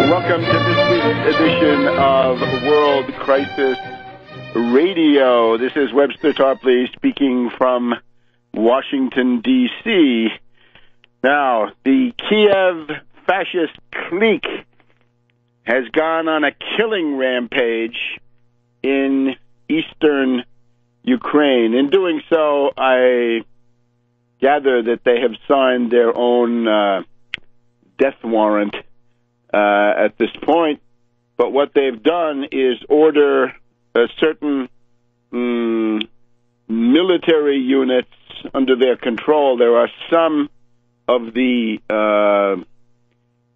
Welcome to this week's edition of World Crisis Radio. This is Webster Tarpley speaking from Washington, D.C. Now, the Kiev fascist clique has gone on a killing rampage in eastern Ukraine. In doing so, I gather that they have signed their own death warrant at this point. But what they've done is order certain military units under their control. There are some of the,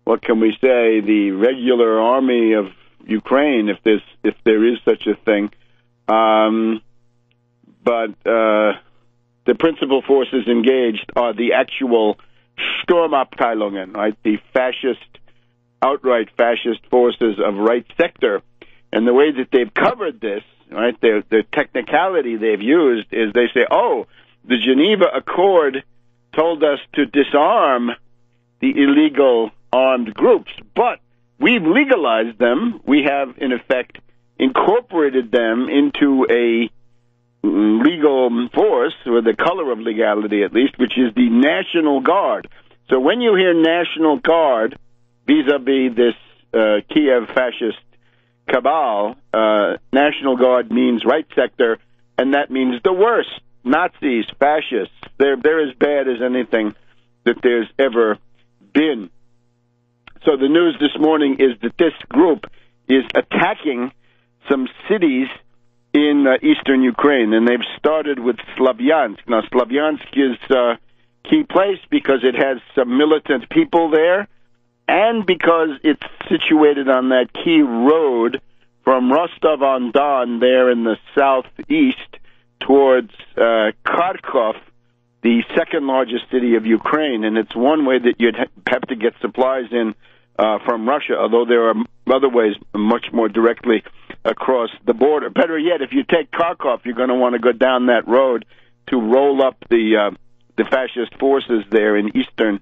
what can we say, the regular army of Ukraine, if there is such a thing. But the principal forces engaged are the actual Sturmabteilungen, right? The outright fascist forces of right sector. And the way that they've covered this, right, the technicality they've used is they say, oh, the Geneva Accord told us to disarm the illegal armed groups, but we've legalized them. We have, in effect, incorporated them into a legal force, or the color of legality at least, which is the National Guard. So when you hear National Guard vis-a-vis this Kiev fascist cabal, National Guard means right sector, and that means the worst. Nazis, fascists, they're as bad as anything that there's ever been. So the news this morning is that this group is attacking some cities in eastern Ukraine, and they've started with Slavyansk. Now, Slavyansk is a key place because it has some militant people there, and because it's situated on that key road from Rostov-on-Don there in the southeast towards Kharkov, the second largest city of Ukraine, and it's one way that you'd have to get supplies in from Russia, although there are other ways much more directly across the border. Better yet, if you take Kharkov, you're going to want to go down that road to roll up the fascist forces there in eastern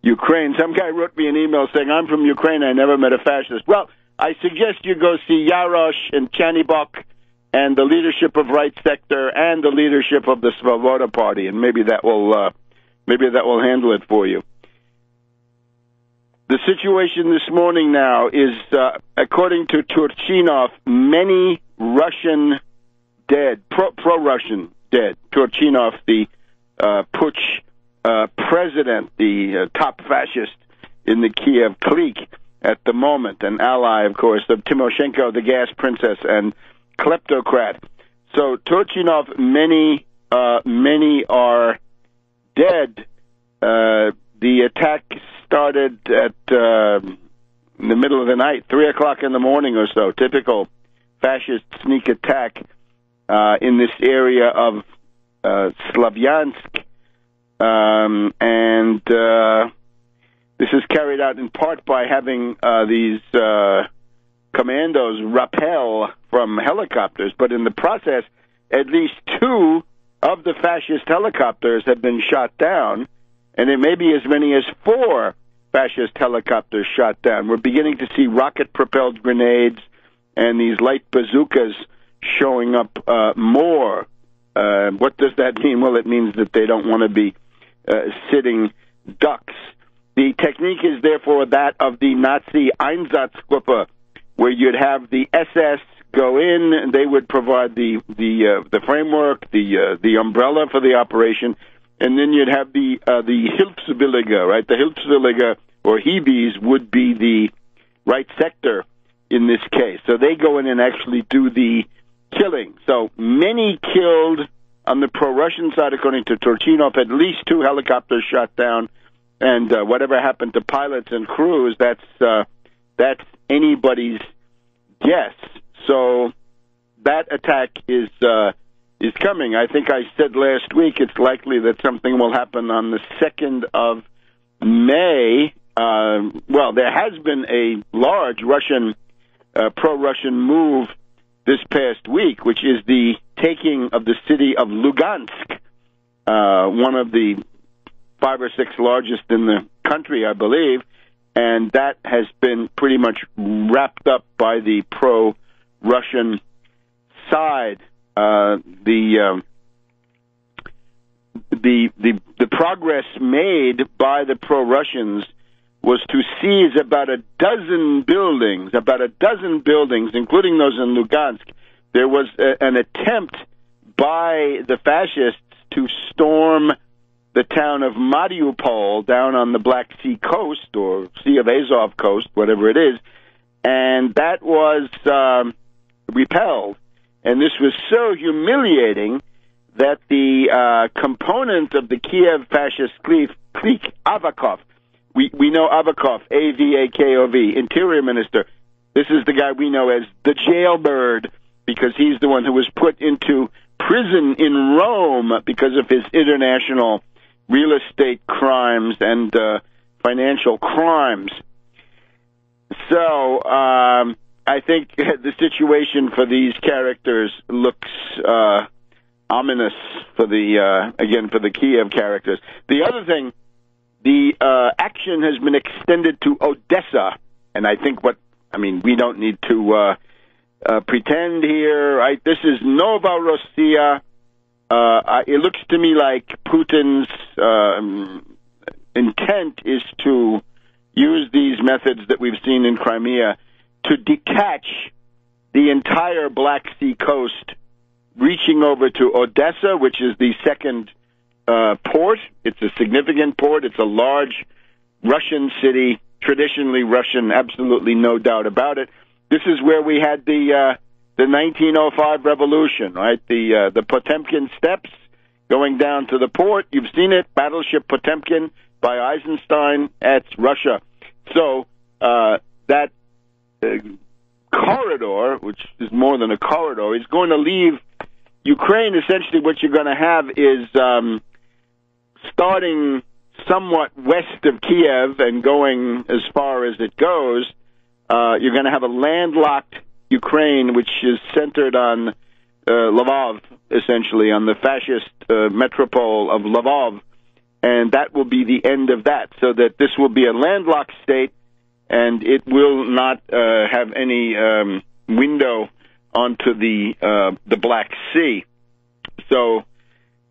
Ukraine. Some guy wrote me an email saying, I'm from Ukraine, I never met a fascist. Well, I suggest you go see Yarosh and Chanibok and the leadership of Right Sector and the leadership of the Svoboda Party, and maybe that will handle it for you. The situation this morning now is, according to Turchinov, many Russian dead, pro-Russian dead. Turchinov, the putsch president, the top fascist in the Kiev clique at the moment, an ally, of course, of Timoshenko, the gas princess, and kleptocrat. So Turchinov, many are dead. The attack started at in the middle of the night, 3 o'clock in the morning or so. Typical fascist sneak attack in this area of Slavyansk, and this is carried out in part by having these commandos rappel from helicopters, but in the process, at least 2 of the fascist helicopters have been shot down, and it may be as many as 4 fascist helicopters shot down. We're beginning to see rocket-propelled grenades and these light bazookas showing up more. What does that mean? Well, it means that they don't want to be sitting ducks. The technique is therefore that of the Nazi Einsatzgruppe, where you'd have the SS go in, and they would provide the framework, the umbrella for the operation, and then you'd have the Hilfswillige, right? The Hilfswillige, or Hebes, would be the right sector in this case. So they go in and actually do the killing. So many killed on the pro-Russian side, according to Turchinov, at least 2 helicopters shot down, and whatever happened to pilots and crews, that's anybody's guess. So that attack is coming. I think I said last week it's likely that something will happen on the 2nd of May. Well, there has been a large pro-Russian move this past week, which is the taking of the city of Lugansk, one of the 5 or 6 largest in the country, I believe, and that has been pretty much wrapped up by the pro-Russian side. The progress made by the pro-Russians was to seize about a dozen buildings, including those in Lugansk. There was an attempt by the fascists to storm the town of Mariupol down on the Black Sea coast, or Sea of Azov coast, whatever it is, and that was repelled. And this was so humiliating that the component of the Kiev fascist clique, Avakov, we know Avakov, A-V-A-K-O-V, Interior Minister. This is the guy we know as the jailbird, because he's the one who was put into prison in Rome because of his international real estate crimes and financial crimes. So I think the situation for these characters looks ominous for the Kiev characters. The other thing, the action has been extended to Odessa, and I think we don't need to pretend here, right? This is Novorossiya. It looks to me like Putin's intent is to use these methods that we've seen in Crimea to detach the entire Black Sea coast, reaching over to Odessa, which is the second port. It's a significant port. It's a large Russian city, traditionally Russian, absolutely no doubt about it. This is where we had the 1905 revolution, right? The Potemkin steps going down to the port. You've seen it, Battleship Potemkin by Eisenstein. That's Russia. So that corridor, which is more than a corridor, is going to leave Ukraine. Essentially what you're going to have is starting somewhat west of Kiev and going as far as it goes. You're going to have a landlocked Ukraine, which is centered on Lvov, essentially, on the fascist metropole of Lvov, and that will be the end of that, so that this will be a landlocked state, and it will not have any window onto the Black Sea. So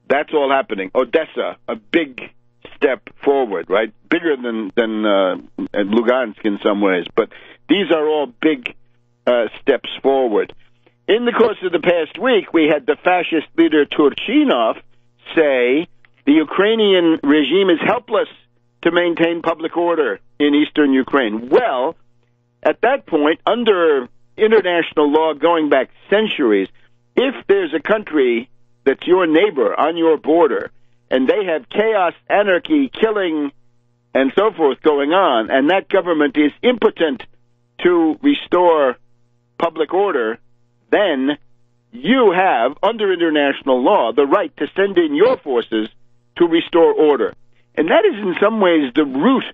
that's all happening. Odessa, a big step forward, right? Bigger than Lugansk in some ways, but these are all big steps forward. In the course of the past week, we had the fascist leader Turchinov say the Ukrainian regime is helpless to maintain public order in eastern Ukraine. Well, at that point, under international law going back centuries, if there's a country that's your neighbor on your border, and they have chaos, anarchy, killing, and so forth going on, and that government is impotent to restore public order, then you have, under international law, the right to send in your forces to restore order. And that is in some ways the root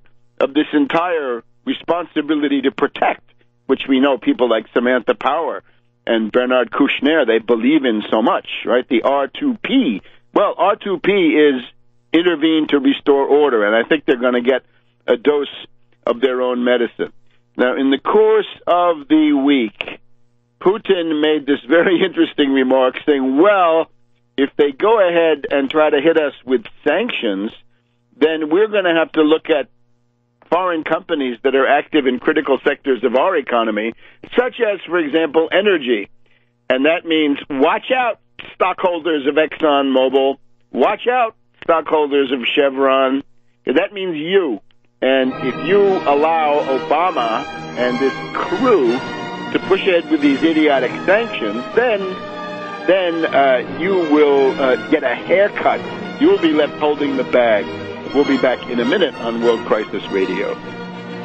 of this entire responsibility to protect, which we know people like Samantha Power and Bernard Kouchner, they believe in so much, right? The R2P. Well, R2P is intervene to restore order, and I think they're going to get a dose of their own medicine. Now, in the course of the week, Putin made this very interesting remark saying, well, if they go ahead and try to hit us with sanctions, then we're going to have to look at foreign companies that are active in critical sectors of our economy, such as, for example, energy. And that means watch out, stockholders of ExxonMobil. Watch out, stockholders of Chevron. That means you. And if you allow Obama and this crew to push ahead with these idiotic sanctions, then you will get a haircut. You will be left holding the bag. We'll be back in a minute on World Crisis Radio. World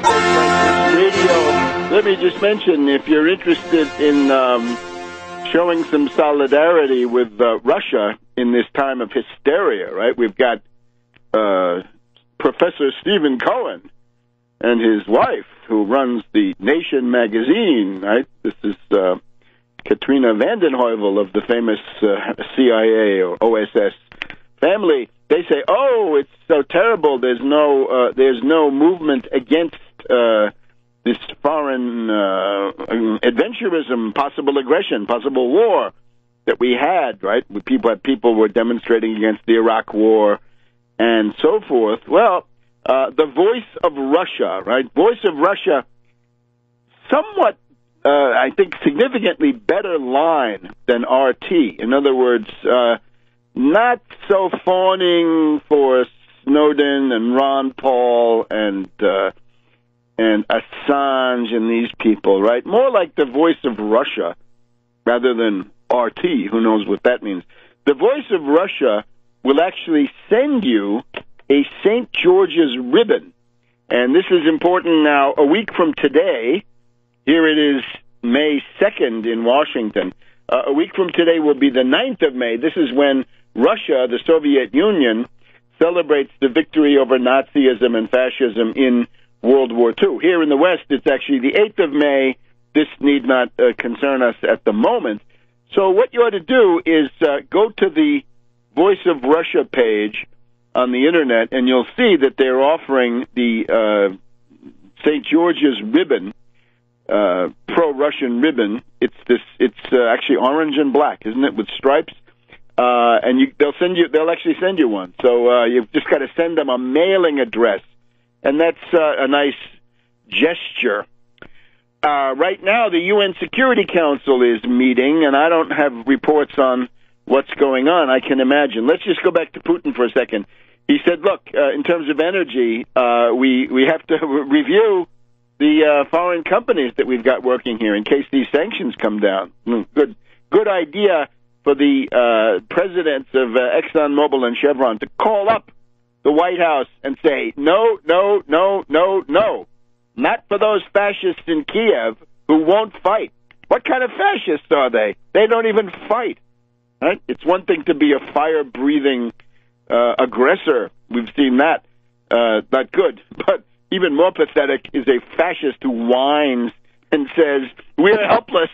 Crisis Radio. Let me just mention, if you're interested in showing some solidarity with Russia in this time of hysteria, right? We've got Professor Stephen Cohen and his wife, who runs the Nation magazine, right? This is Katrina vanden Heuvel of the famous CIA or OSS family. They say, oh, it's so terrible. There's no movement against this foreign adventurism, possible aggression, possible war that we had, right? People were demonstrating against the Iraq War and so forth. Well, the Voice of Russia, right? Voice of Russia, somewhat, I think, significantly better line than RT. In other words, not so fawning for Snowden and Ron Paul and Assange and these people, right? More like the Voice of Russia rather than RT. Who knows what that means? The Voice of Russia will actually send you a St. George's ribbon. And this is important now. A week from today, here it is May 2nd in Washington. A week from today will be the 9th of May. This is when Russia, the Soviet Union, celebrates the victory over Nazism and fascism in World War II. Here in the West, it's actually the 8th of May. This need not concern us at the moment. So what you ought to do is go to the Voice of Russia page on the Internet, and you'll see that they're offering the St. George's ribbon, pro-Russian ribbon. It's actually orange and black, isn't it, with stripes? And they'll actually send you one. So you've just got to send them a mailing address, and that's a nice gesture. Right now, the UN Security Council is meeting, and I don't have reports on what's going on. I can imagine. Let's just go back to Putin for a second. He said, look, in terms of energy, we have to review the foreign companies that we've got working here in case these sanctions come down. Good idea for the presidents of ExxonMobil and Chevron to call up the White House and say, no, no, no, no, no. Not for those fascists in Kiev who won't fight. What kind of fascists are they? They don't even fight. Right? It's one thing to be a fire-breathing aggressor. We've seen that. Not good. But even more pathetic is a fascist who whines and says, we're helpless,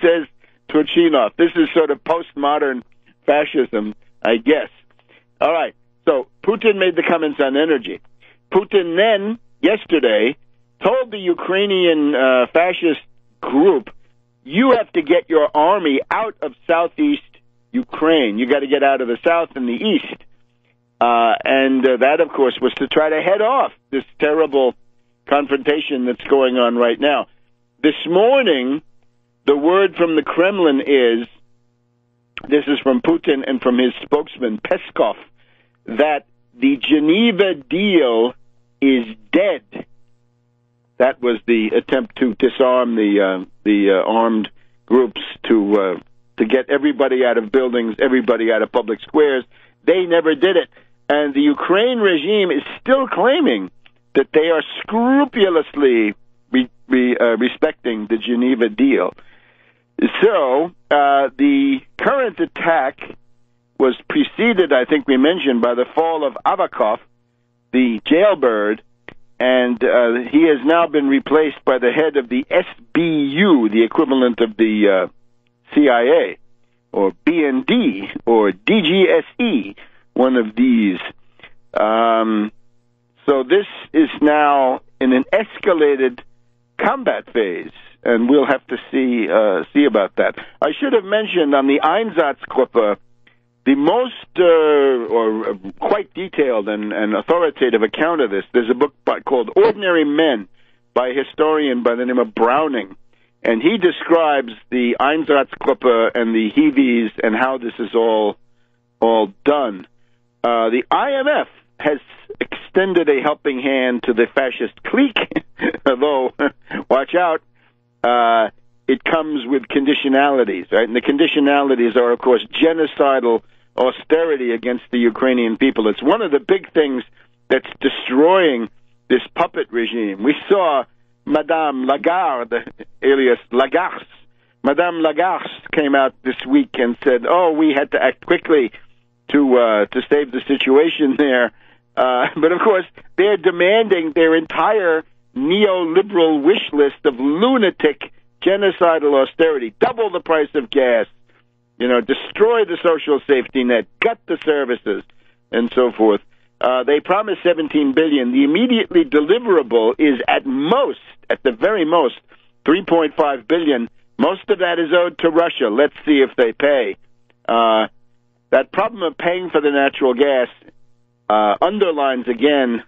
says Turchinov. This is sort of postmodern fascism, I guess. All right. So Putin made the comments on energy. Putin then, yesterday, told the Ukrainian fascist group, you have to get your army out of southeast Ukraine. You got to get out of the south and the east. And that, of course, was to try to head off this terrible confrontation that's going on right now. This morning, the word from the Kremlin is, this is from Putin and from his spokesman, Peskov, that the Geneva deal is dead. That was the attempt to disarm the armed groups to get everybody out of buildings, everybody out of public squares. They never did it. And the Ukraine regime is still claiming that they are scrupulously respecting the Geneva deal. So the current attack was preceded, I think we mentioned, by the fall of Avakov, the jailbird, and he has now been replaced by the head of the SBU, the equivalent of the CIA, or BND, or DGSE, one of these. So this is now in an escalated combat phase, and we'll have to see about that. I should have mentioned on the Einsatzgruppe, the most, or quite detailed and authoritative account of this, there's a book called Ordinary Men by a historian by the name of Browning, and he describes the Einsatzgruppe and the Hiwis and how this is all done. The IMF has extended a helping hand to the fascist clique, although, watch out, it comes with conditionalities, right? And the conditionalities are, of course, genocidal austerity against the Ukrainian people. It's one of the big things that's destroying this puppet regime. We saw Madame Lagarde, alias Lagarde. Madame Lagarde came out this week and said, we had to act quickly to save the situation there. But, of course, they're demanding their entire neoliberal wish list of lunatic genocidal austerity, double the price of gas, destroy the social safety net, gut the services, and so forth. They promised $17 billion. The immediately deliverable is at the very most, $3.5 billion. Most of that is owed to Russia. Let's see if they pay. That problem of paying for the natural gas underlines again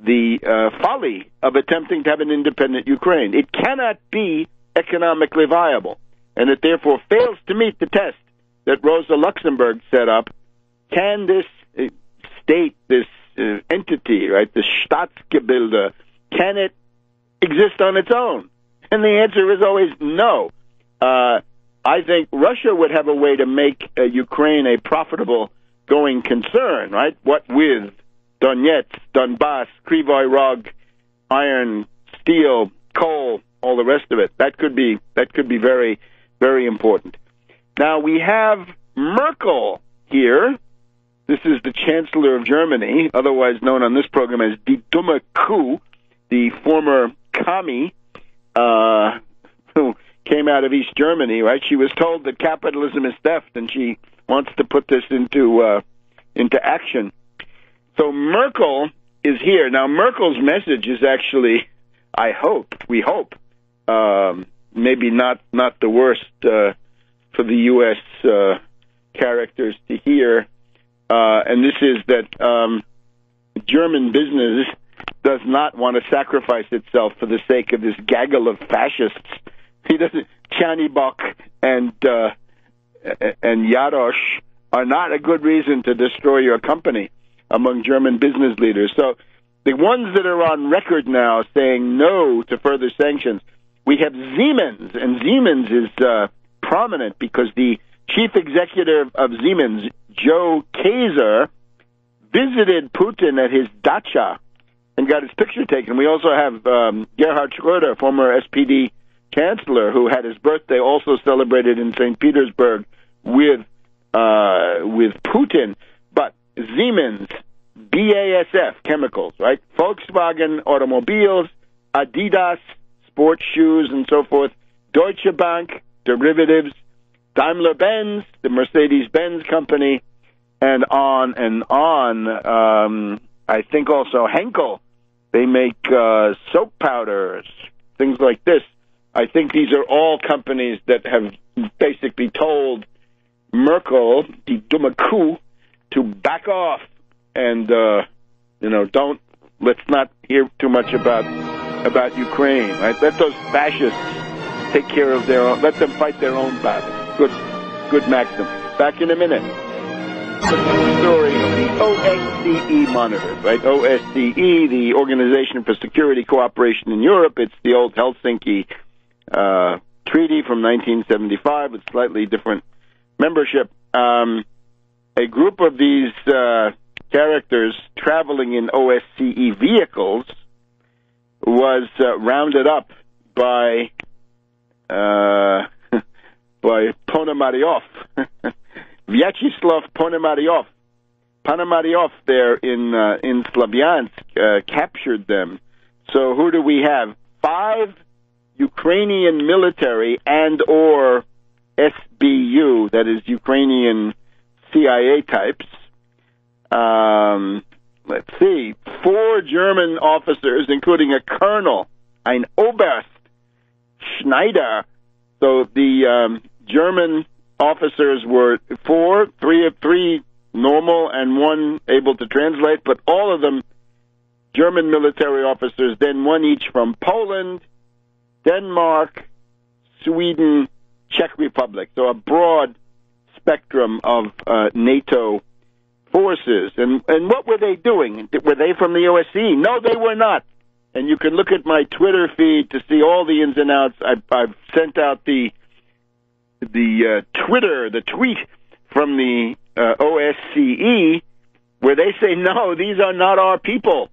the folly of attempting to have an independent Ukraine. It cannot be economically viable, and it therefore fails to meet the test that Rosa Luxemburg set up. Can this state, this entity, right, the Staatsgebilde, can it exist on its own? And the answer is always no. I think Russia would have a way to make Ukraine a profitable going concern, right? What with Donetsk, Donbass, Kryvyi Rog, iron, steel, coal, all the rest of it. That could be very, very important. Now we have Merkel here. This is the Chancellor of Germany, otherwise known on this program as Die Dumme Kuh, the former commie who came out of East Germany, right? She was told that capitalism is theft, and she wants to put this into action. So Merkel is here. Now, Merkel's message is actually, we hope, maybe not the worst for the U.S. characters to hear. And this is that German business does not want to sacrifice itself for the sake of this gaggle of fascists. He doesn't. Chanibok and Yarosh are not a good reason to destroy your company among German business leaders. So the ones that are on record now saying no to further sanctions, we have Siemens, and Siemens is prominent because the chief executive of Siemens, Joe Kaeser, visited Putin at his dacha and got his picture taken. We also have Gerhard Schröder, former SPD chancellor, who had his birthday also celebrated in St. Petersburg with Putin. But Siemens, BASF Chemicals, right? Volkswagen Automobiles, Adidas sports shoes and so forth, Deutsche Bank derivatives, Daimler-Benz, the Mercedes-Benz company, and on and on. I think also Henkel. They make soap powders, things like this. I think these are all companies that have basically told Merkel, die dumme Kuh, to back off and, let's not hear too much about Ukraine, right? Let those fascists take care of their own, let them fight their own battles. Good maxim. Back in a minute. The story of the OSCE monitors, right? OSCE, the Organization for Security Cooperation in Europe. It's the old Helsinki treaty from 1975 with slightly different membership. A group of these characters traveling in OSCE vehicles was rounded up by Ponomaryov, Vyacheslav Ponomaryov. Ponomaryov there in Slavyansk captured them. So who do we have? 5 Ukrainian military and or SBU, that is Ukrainian CIA types. Let's see, 4 German officers, including a colonel, ein Oberst, Schneider. So the German officers were 4, 3 normal and 1 able to translate, but all of them German military officers, then 1 each from Poland, Denmark, Sweden, Czech Republic. So a broad spectrum of NATO forces. And what were they doing? Were they from the OSCE? No, they were not. And you can look at my Twitter feed to see all the ins and outs. I've sent out the tweet from the OSCE where they say, no, these are not our people.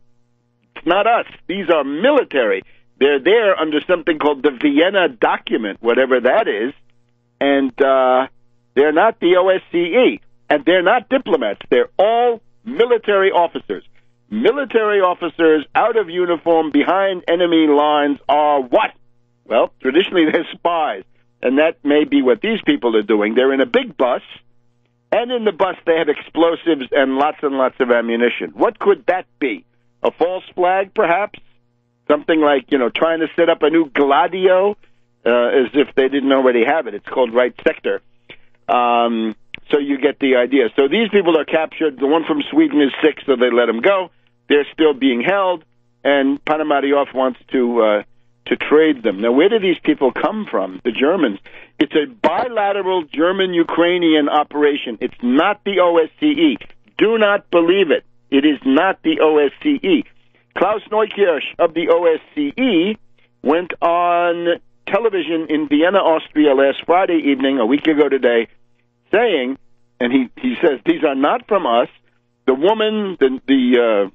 It's not us. These are military. They're there under something called the Vienna document, whatever that is, and they're not the OSCE, and they're not diplomats. They're all military officers. Military officers out of uniform behind enemy lines are what? Well, traditionally they're spies, and that may be what these people are doing. They're in a big bus, And in the bus, they had explosives and lots of ammunition. What could that be? A false flag, perhaps? Something like, trying to set up a new Gladio, as if they didn't already have it. It's called Right Sector. So you get the idea. So these people are captured. The one from Sweden is sick, so they let him go. They're still being held, and Ponomaryov wants to trade them. Now, where do these people come from? The Germans. It's a bilateral German-Ukrainian operation. It's not the OSCE. Do not believe it. It is not the OSCE. Klaus Neukirch of the OSCE went on television in Vienna, Austria last Friday evening, a week ago today, saying, and he says, these are not from us. The woman, the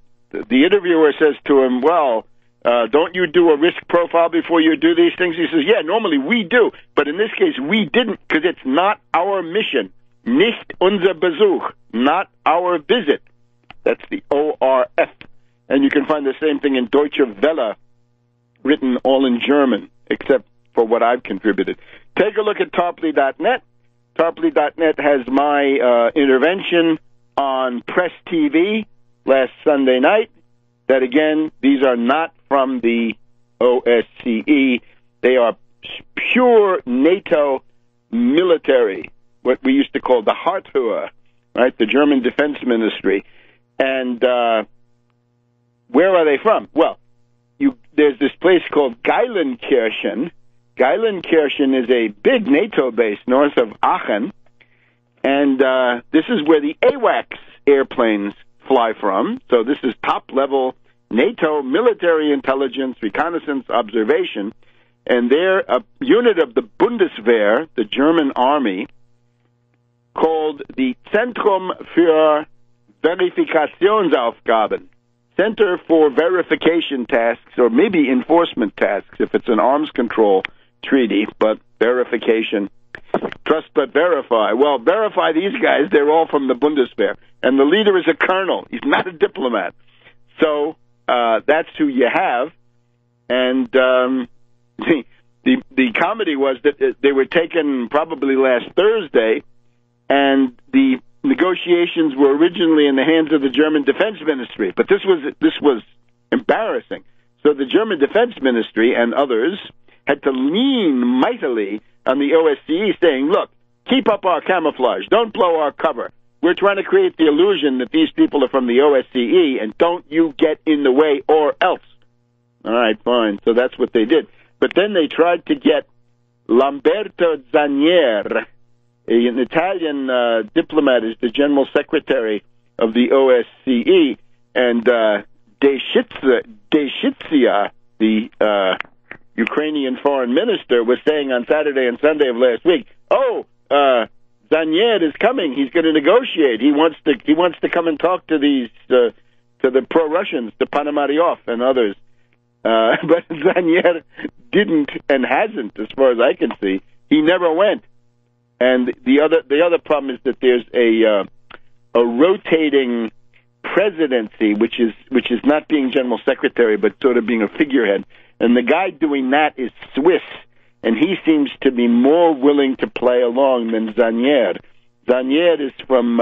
interviewer says to him, well, don't you do a risk profile before you do these things? He says, yeah, normally we do, but in this case we didn't because it's not our mission. Nicht unser Besuch, not our visit. That's the ORF. And you can find the same thing in Deutsche Welle, written all in German, except for what I've contributed. Take a look at Tarpley.net. Tarpley.net has my intervention on Press TV last Sunday night. That, again, these are not from the OSCE. They are pure NATO military, what we used to call the Hartruhe, right, the German Defense Ministry. And where are they from? Well, there's this place called Geilenkirchen. Geilenkirchen is a big NATO base north of Aachen, and this is where the AWACS airplanes fly from. So this is top-level NATO military intelligence, reconnaissance, observation, and they're a unit of the Bundeswehr, the German army, called the Zentrum für Verifikationsaufgaben, Center for Verification Tasks, or maybe enforcement tasks if it's an arms control treaty, but verification. Trust but verify. Well, verify these guys. They're all from the Bundeswehr. And the leader is a colonel. He's not a diplomat. So that's who you have. And the comedy was that they were taken probably last Thursday, and the negotiations were originally in the hands of the German Defense Ministry. But this was embarrassing. So the German Defense Ministry and others had to lean mightily on the OSCE, saying, look, keep up our camouflage. Don't blow our cover. We're trying to create the illusion that these people are from the OSCE, and don't you get in the way or else. All right, fine. So that's what they did. But then they tried to get Lamberto Zanier, an Italian diplomat, is the general secretary of the OSCE, and Deshitsia, the Ukrainian foreign minister, was saying on Saturday and Sunday of last week, Zanier is coming. He's going to negotiate. He wants to come and talk to these to the pro-Russians, to Ponomaryov and others. But Zanier didn't and hasn't, as far as I can see. He never went. And the other problem is that there's a rotating presidency, which is not being general secretary, but sort of being a figurehead. And the guy doing that is Swiss, and he seems to be more willing to play along than Zanier. Zanier is from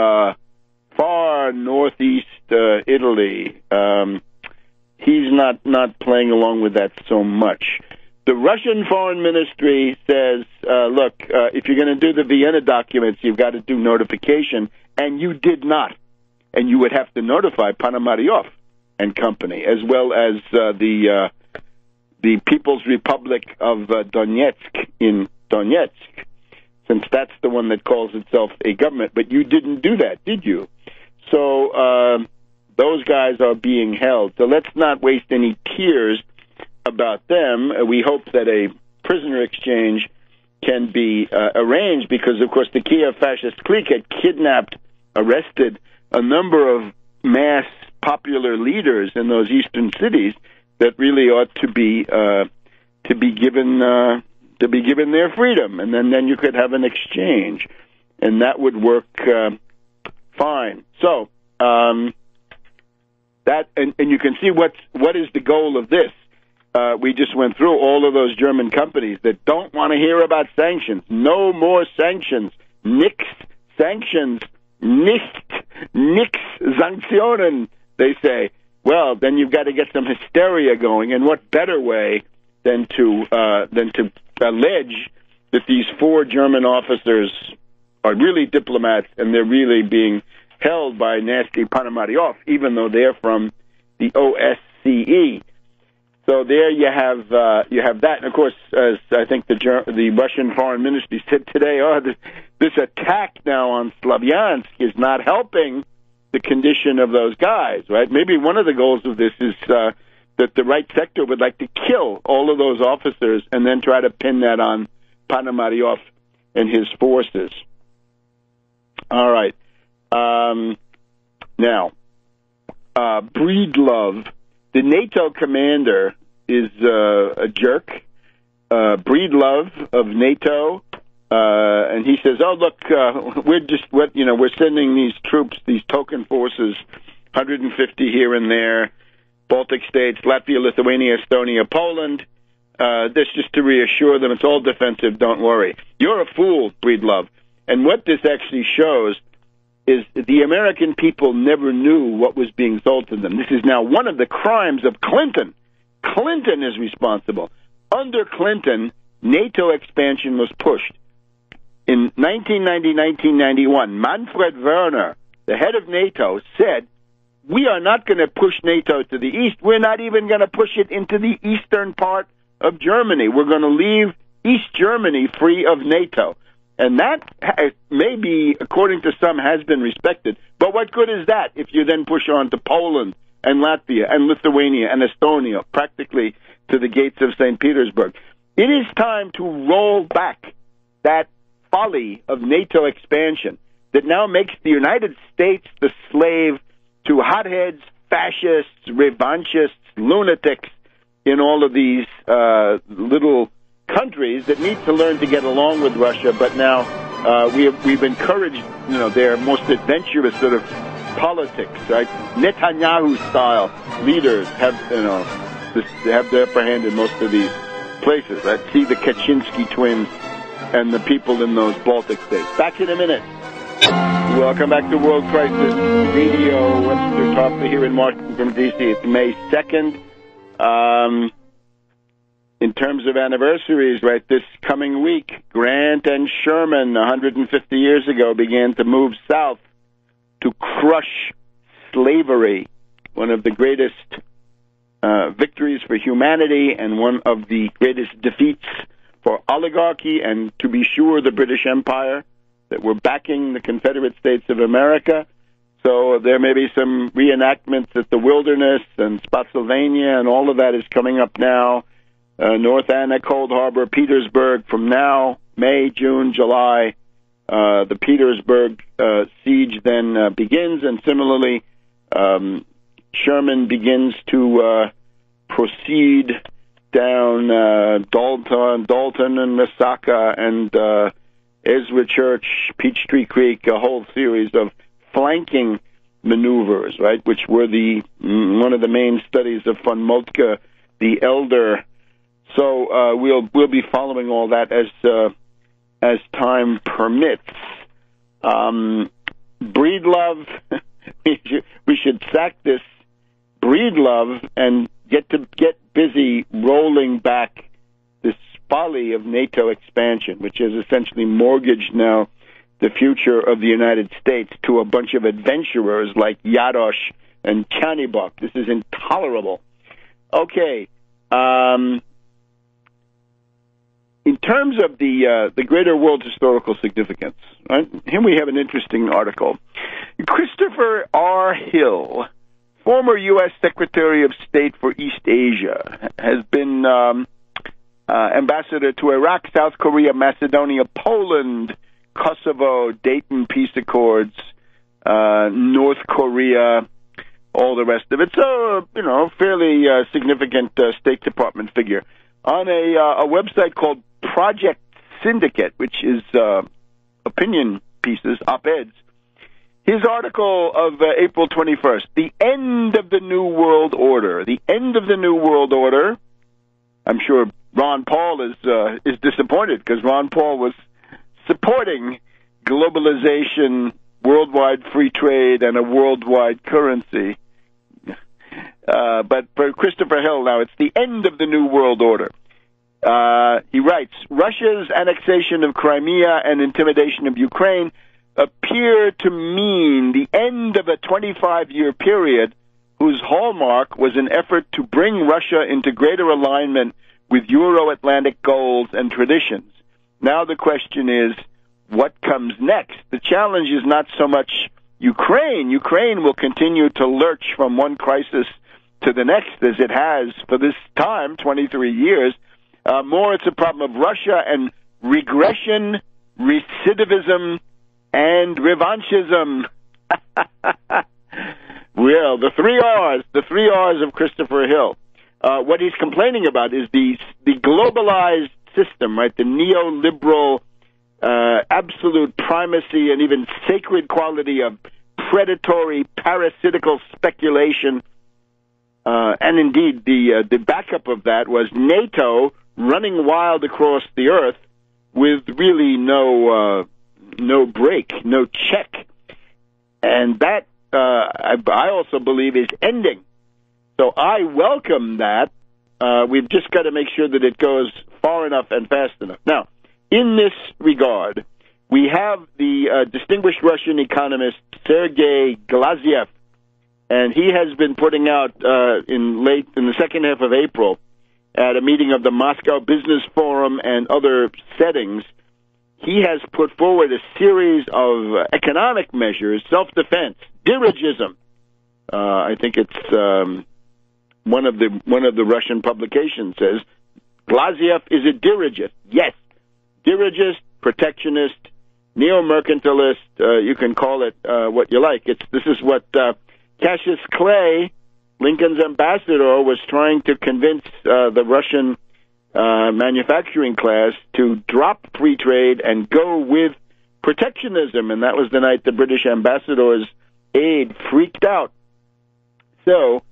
far northeast Italy. He's not playing along with that so much. The Russian Foreign Ministry says, look, if you're going to do the Vienna documents, you've got to do notification, and you did not. And you would have to notify Ponomaryov and company, as well as the People's Republic of Donetsk in Donetsk, since that's the one that calls itself a government. But you didn't do that, did you? So those guys are being held. So let's not waste any tears about them. We hope that a prisoner exchange can be arranged, because, of course, the Kiev fascist clique had kidnapped, arrested a number of mass popular leaders in those eastern cities that really ought to be given their freedom, and then you could have an exchange, and that would work fine. So that and you can see what is the goal of this. We just went through all of those German companies that don't want to hear about sanctions. No more sanctions. Nix sanctions nix Sanktionen, they say. Well, then you've got to get some hysteria going, and what better way than to allege that these 4 German officers are really diplomats and they're really being held by nasty Ponomaryov, even though they're from the OSCE. So there you have that, and of course, as I think the Russian Foreign Ministry said today, this attack now on Slavyansk is not helping the condition of those guys, right? Maybe one of the goals of this is that the right sector would like to kill all of those officers and then try to pin that on Ponomaryov and his forces. All right. Now, Breedlove, the NATO commander, is a jerk. Breedlove of NATO, and he says, "Oh, look, we're sending these troops, these token forces, 150 here and there, Baltic states, Latvia, Lithuania, Estonia, Poland. This just to reassure them it's all defensive. Don't worry." You're a fool, Breedlove. And what this actually shows is the American people never knew what was being sold to them. This is now one of the crimes of Clinton. Clinton is responsible. Under Clinton, NATO expansion was pushed. In 1990-1991, Manfred Werner, the head of NATO, said, "We are not going to push NATO to the east. We're not even going to push it into the eastern part of Germany. We're going to leave East Germany free of NATO." And that maybe, according to some, has been respected. But what good is that if you then push on to Poland and Latvia and Lithuania and Estonia, practically to the gates of St. Petersburg? It is time to roll back that folly of NATO expansion that now makes the United States the slave to hotheads, fascists, revanchists, lunatics in all of these little countries that need to learn to get along with Russia, but now we've encouraged their most adventurous sort of politics, right? Netanyahu-style leaders have the upper hand in most of these places. Right? See the Kaczynski twins and the people in those Baltic states. Back in a minute. Welcome back to World Crisis Radio. Webster Tarpley here in Washington, D.C. It's May 2nd. In terms of anniversaries, right, this coming week, Grant and Sherman, 150 years ago, began to move south to crush slavery, one of the greatest victories for humanity and one of the greatest defeats for oligarchy and, to be sure, the British Empire that were backing the Confederate States of America. So there may be some reenactments at the Wilderness and Spotsylvania, and all of that is coming up now. North Anna, Cold Harbor, Petersburg, from now, May, June, July, the Petersburg siege then begins, and similarly, Sherman begins to proceed down Dalton and Resaca and Ezra Church, Peachtree Creek, a whole series of flanking maneuvers, right, which were one of the main studies of von Moltke the Elder. So we'll be following all that as time permits. Breedlove, we should sack this Breedlove and get busy rolling back this folly of NATO expansion, which has essentially mortgaged now the future of the United States to a bunch of adventurers like Yarosh and Chanibok. This is intolerable. Okay. In terms of the greater world historical significance, right? Here we have an interesting article. Christopher R. Hill, former U.S. Secretary of State for East Asia, has been ambassador to Iraq, South Korea, Macedonia, Poland, Kosovo, Dayton Peace Accords, North Korea, all the rest of it. So, fairly significant State Department figure. On a website called Project Syndicate, which is opinion pieces, op-eds, his article of April 21st, The End of the New World Order. The End of the New World Order. I'm sure Ron Paul is disappointed because Ron Paul was supporting globalization worldwide free trade and a worldwide currency. But for Christopher Hill now, it's the end of the New World Order. He writes, Russia's annexation of Crimea and intimidation of Ukraine appear to mean the end of a 25-year period whose hallmark was an effort to bring Russia into greater alignment with Euro-Atlantic goals and traditions. Now the question is, what comes next? The challenge is not so much Ukraine. Ukraine will continue to lurch from one crisis to the next, as it has for this time, 23 years. More, it's a problem of Russia and regression, recidivism, and revanchism. Well, the three R's of Christopher Hill. What he's complaining about is the globalized system, right? The neoliberal absolute primacy and even sacred quality of predatory, parasitical speculation. And indeed, the backup of that was NATO running wild across the earth with really no break, no check. And that, I also believe, is ending. So I welcome that. We've just got to make sure that it goes far enough and fast enough. Now, in this regard, we have the distinguished Russian economist Sergei Glaziev, and he has been putting out in the second half of April at a meeting of the Moscow Business Forum and other settings. He has put forward a series of economic measures, self-defense, dirigism. I think it's one of the Russian publications says Glaziev is a dirigist. Yes, dirigist, protectionist, neo-mercantilist. You can call it what you like. This is what Cassius Clay, Lincoln's ambassador, was trying to convince the Russian manufacturing class to drop free trade and go with protectionism. And that was the night the British ambassador's aide freaked out. So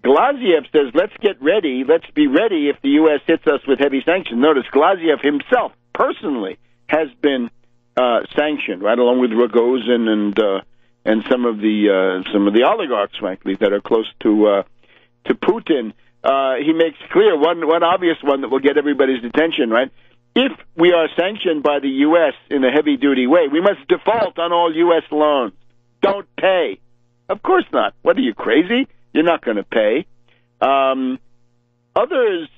Glaziev says, let's get ready. Let's be ready if the U.S. hits us with heavy sanctions. Notice Glaziev himself personally has been sanctioned, right, along with Rogozin and some of the oligarchs, frankly, that are close to Putin. He makes clear one obvious one that will get everybody's attention, right? If we are sanctioned by the U.S. in a heavy-duty way, we must default on all U.S. loans. Don't pay. Of course not. What, are you crazy? You're not going to pay. Others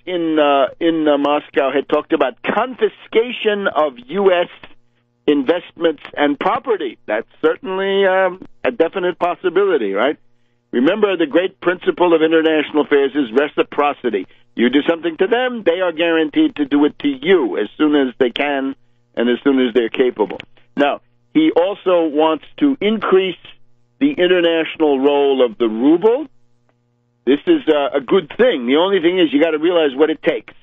in Moscow had talked about confiscation of U.S. investments and property. That's certainly a definite possibility, right? Remember, the great principle of international affairs is reciprocity. You do something to them, they are guaranteed to do it to you as soon as they can and as soon as they're capable. Now, he also wants to increase the international role of the ruble. This is a good thing. The only thing is you got to realize what it takes.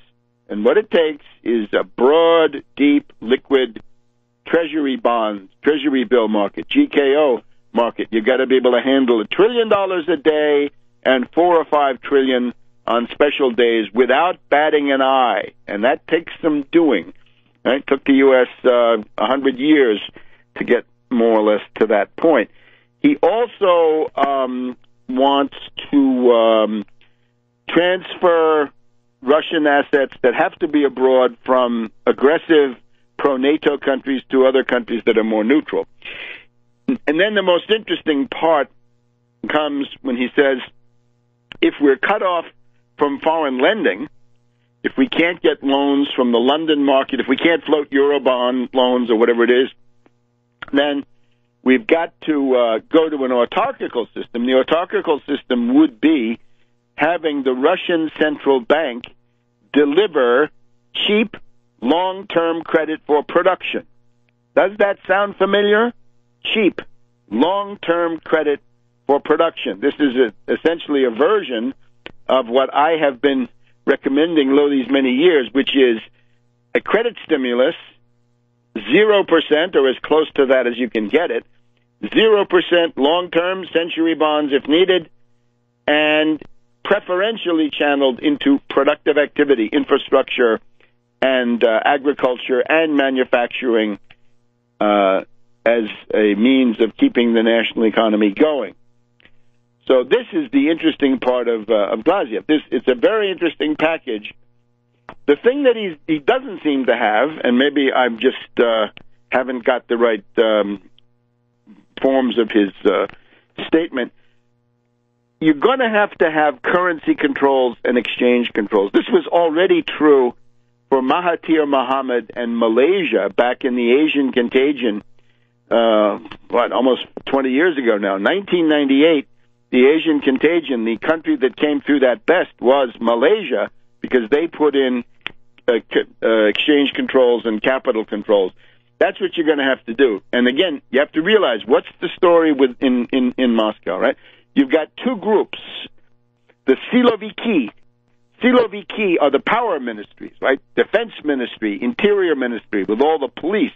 And what it takes is a broad, deep, liquid treasury bonds, treasury bill market, GKO market. You got to be able to handle $1 trillion a day and $4 or $5 trillion on special days without batting an eye. And that takes some doing. Right? It took the U.S. 100 years to get more or less to that point. He also wants to transfer Russian assets that have to be abroad from aggressive pro-NATO countries to other countries that are more neutral. And then the most interesting part comes when he says, if we're cut off from foreign lending, if we can't get loans from the London market, if we can't float Eurobond loans or whatever it is, then we've got to go to an autarchical system. The autarchical system would be having the Russian central bank deliver cheap, long-term credit for production. Does that sound familiar? Cheap, long-term credit for production. This is essentially a version of what I have been recommending these many years, which is a credit stimulus, 0% or as close to that as you can get it, 0% long-term century bonds if needed, and preferentially channeled into productive activity, infrastructure, and agriculture and manufacturing as a means of keeping the national economy going. So this is the interesting part of Glaziev. It's a very interesting package. The thing that he doesn't seem to have, and maybe I'm just haven't got the right forms of his statement, you're going to have currency controls and exchange controls. This was already true for Mahathir Mohamad and Malaysia back in the Asian contagion, almost 20 years ago now. 1998, the Asian contagion, the country that came through that best was Malaysia, because they put in exchange controls and capital controls. That's what you're going to have to do. And again, you have to realize, what's the story in Moscow, right? You've got two groups. The Siloviki. Siloviki are the power ministries, right? Defense Ministry, Interior Ministry, with all the police,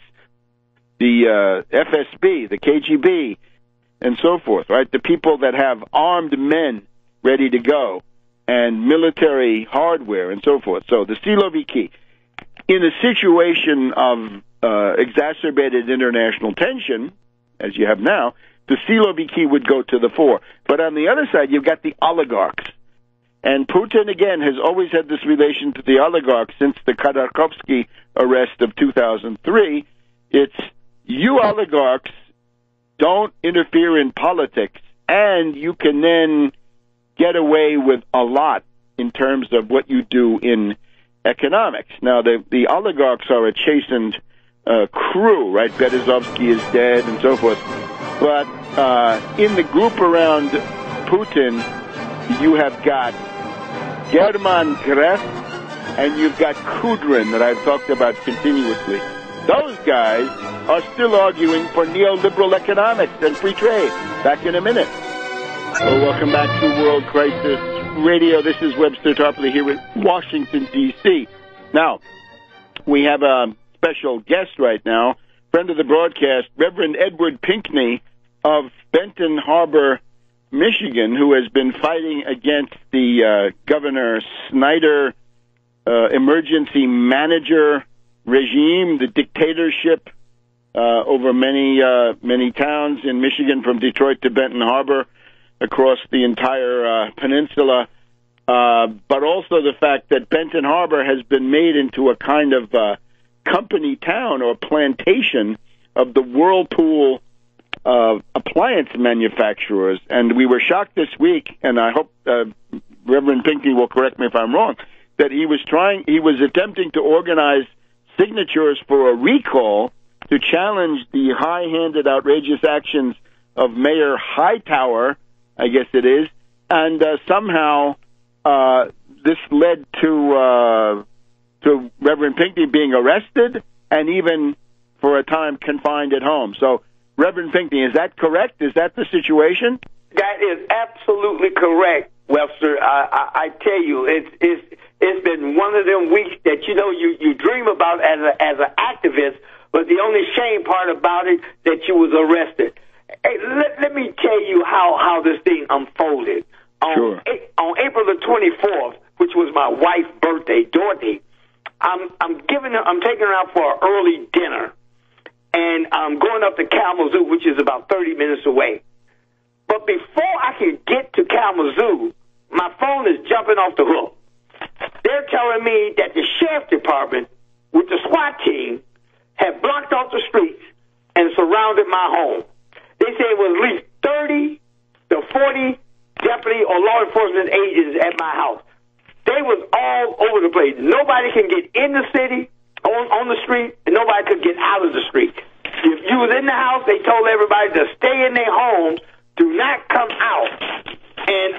the FSB, the KGB, and so forth, right? The people that have armed men ready to go and military hardware and so forth. So the Siloviki, in a situation of exacerbated international tension, as you have now, the Siloviki would go to the fore. But on the other side, you've got the oligarchs. And Putin, again, has always had this relation to the oligarchs since the Khodorkovsky arrest of 2003. It's, you oligarchs don't interfere in politics, and you can then get away with a lot in terms of what you do in economics. Now, the oligarchs are a chastened crew, right? Berezovsky is dead and so forth. But in the group around Putin, you have got German Gref and you've got Kudrin that I've talked about continuously. Those guys are still arguing for neoliberal economics and free trade. Back in a minute. Well, welcome back to World Crisis Radio. This is Webster Tarpley here in Washington, D.C. Now, we have a special guest right now, friend of the broadcast, Reverend Edward Pinkney of Benton Harbor, Michigan, who has been fighting against the Governor Snyder emergency manager regime, the dictatorship over many towns in Michigan, from Detroit to Benton Harbor, across the entire peninsula, but also the fact that Benton Harbor has been made into a kind of company town or plantation of the Whirlpool appliance manufacturers. And we were shocked this week, and I hope Reverend Pinkney will correct me if I'm wrong, that he was attempting to organize signatures for a recall to challenge the high-handed, outrageous actions of Mayor Hightower, I guess it is, and somehow this led to Reverend Pinkney being arrested and even for a time confined at home. So, Reverend Pinkney, is that correct? Is that the situation? That is absolutely correct, Webster. I tell you, it's been one of them weeks that you dream about as an activist, but the only shame part about it that you was arrested. Hey, let me tell you how this thing unfolded. Sure. On April the 24th, which was my wife's birthday, Dorothy, I'm taking her out for an early dinner, and I'm going up to Kalamazoo, which is about 30 minutes away. But before I can get to Kalamazoo, my phone is jumping off the hook. They're telling me that the sheriff department with the SWAT team had blocked off the streets and surrounded my home. They say it was at least 30 to 40 deputy or law enforcement agents at my house. They was all over the place. Nobody can get in the city on the street, and nobody could get out of the street. If you was in the house, they told everybody to stay in their homes, do not come out. And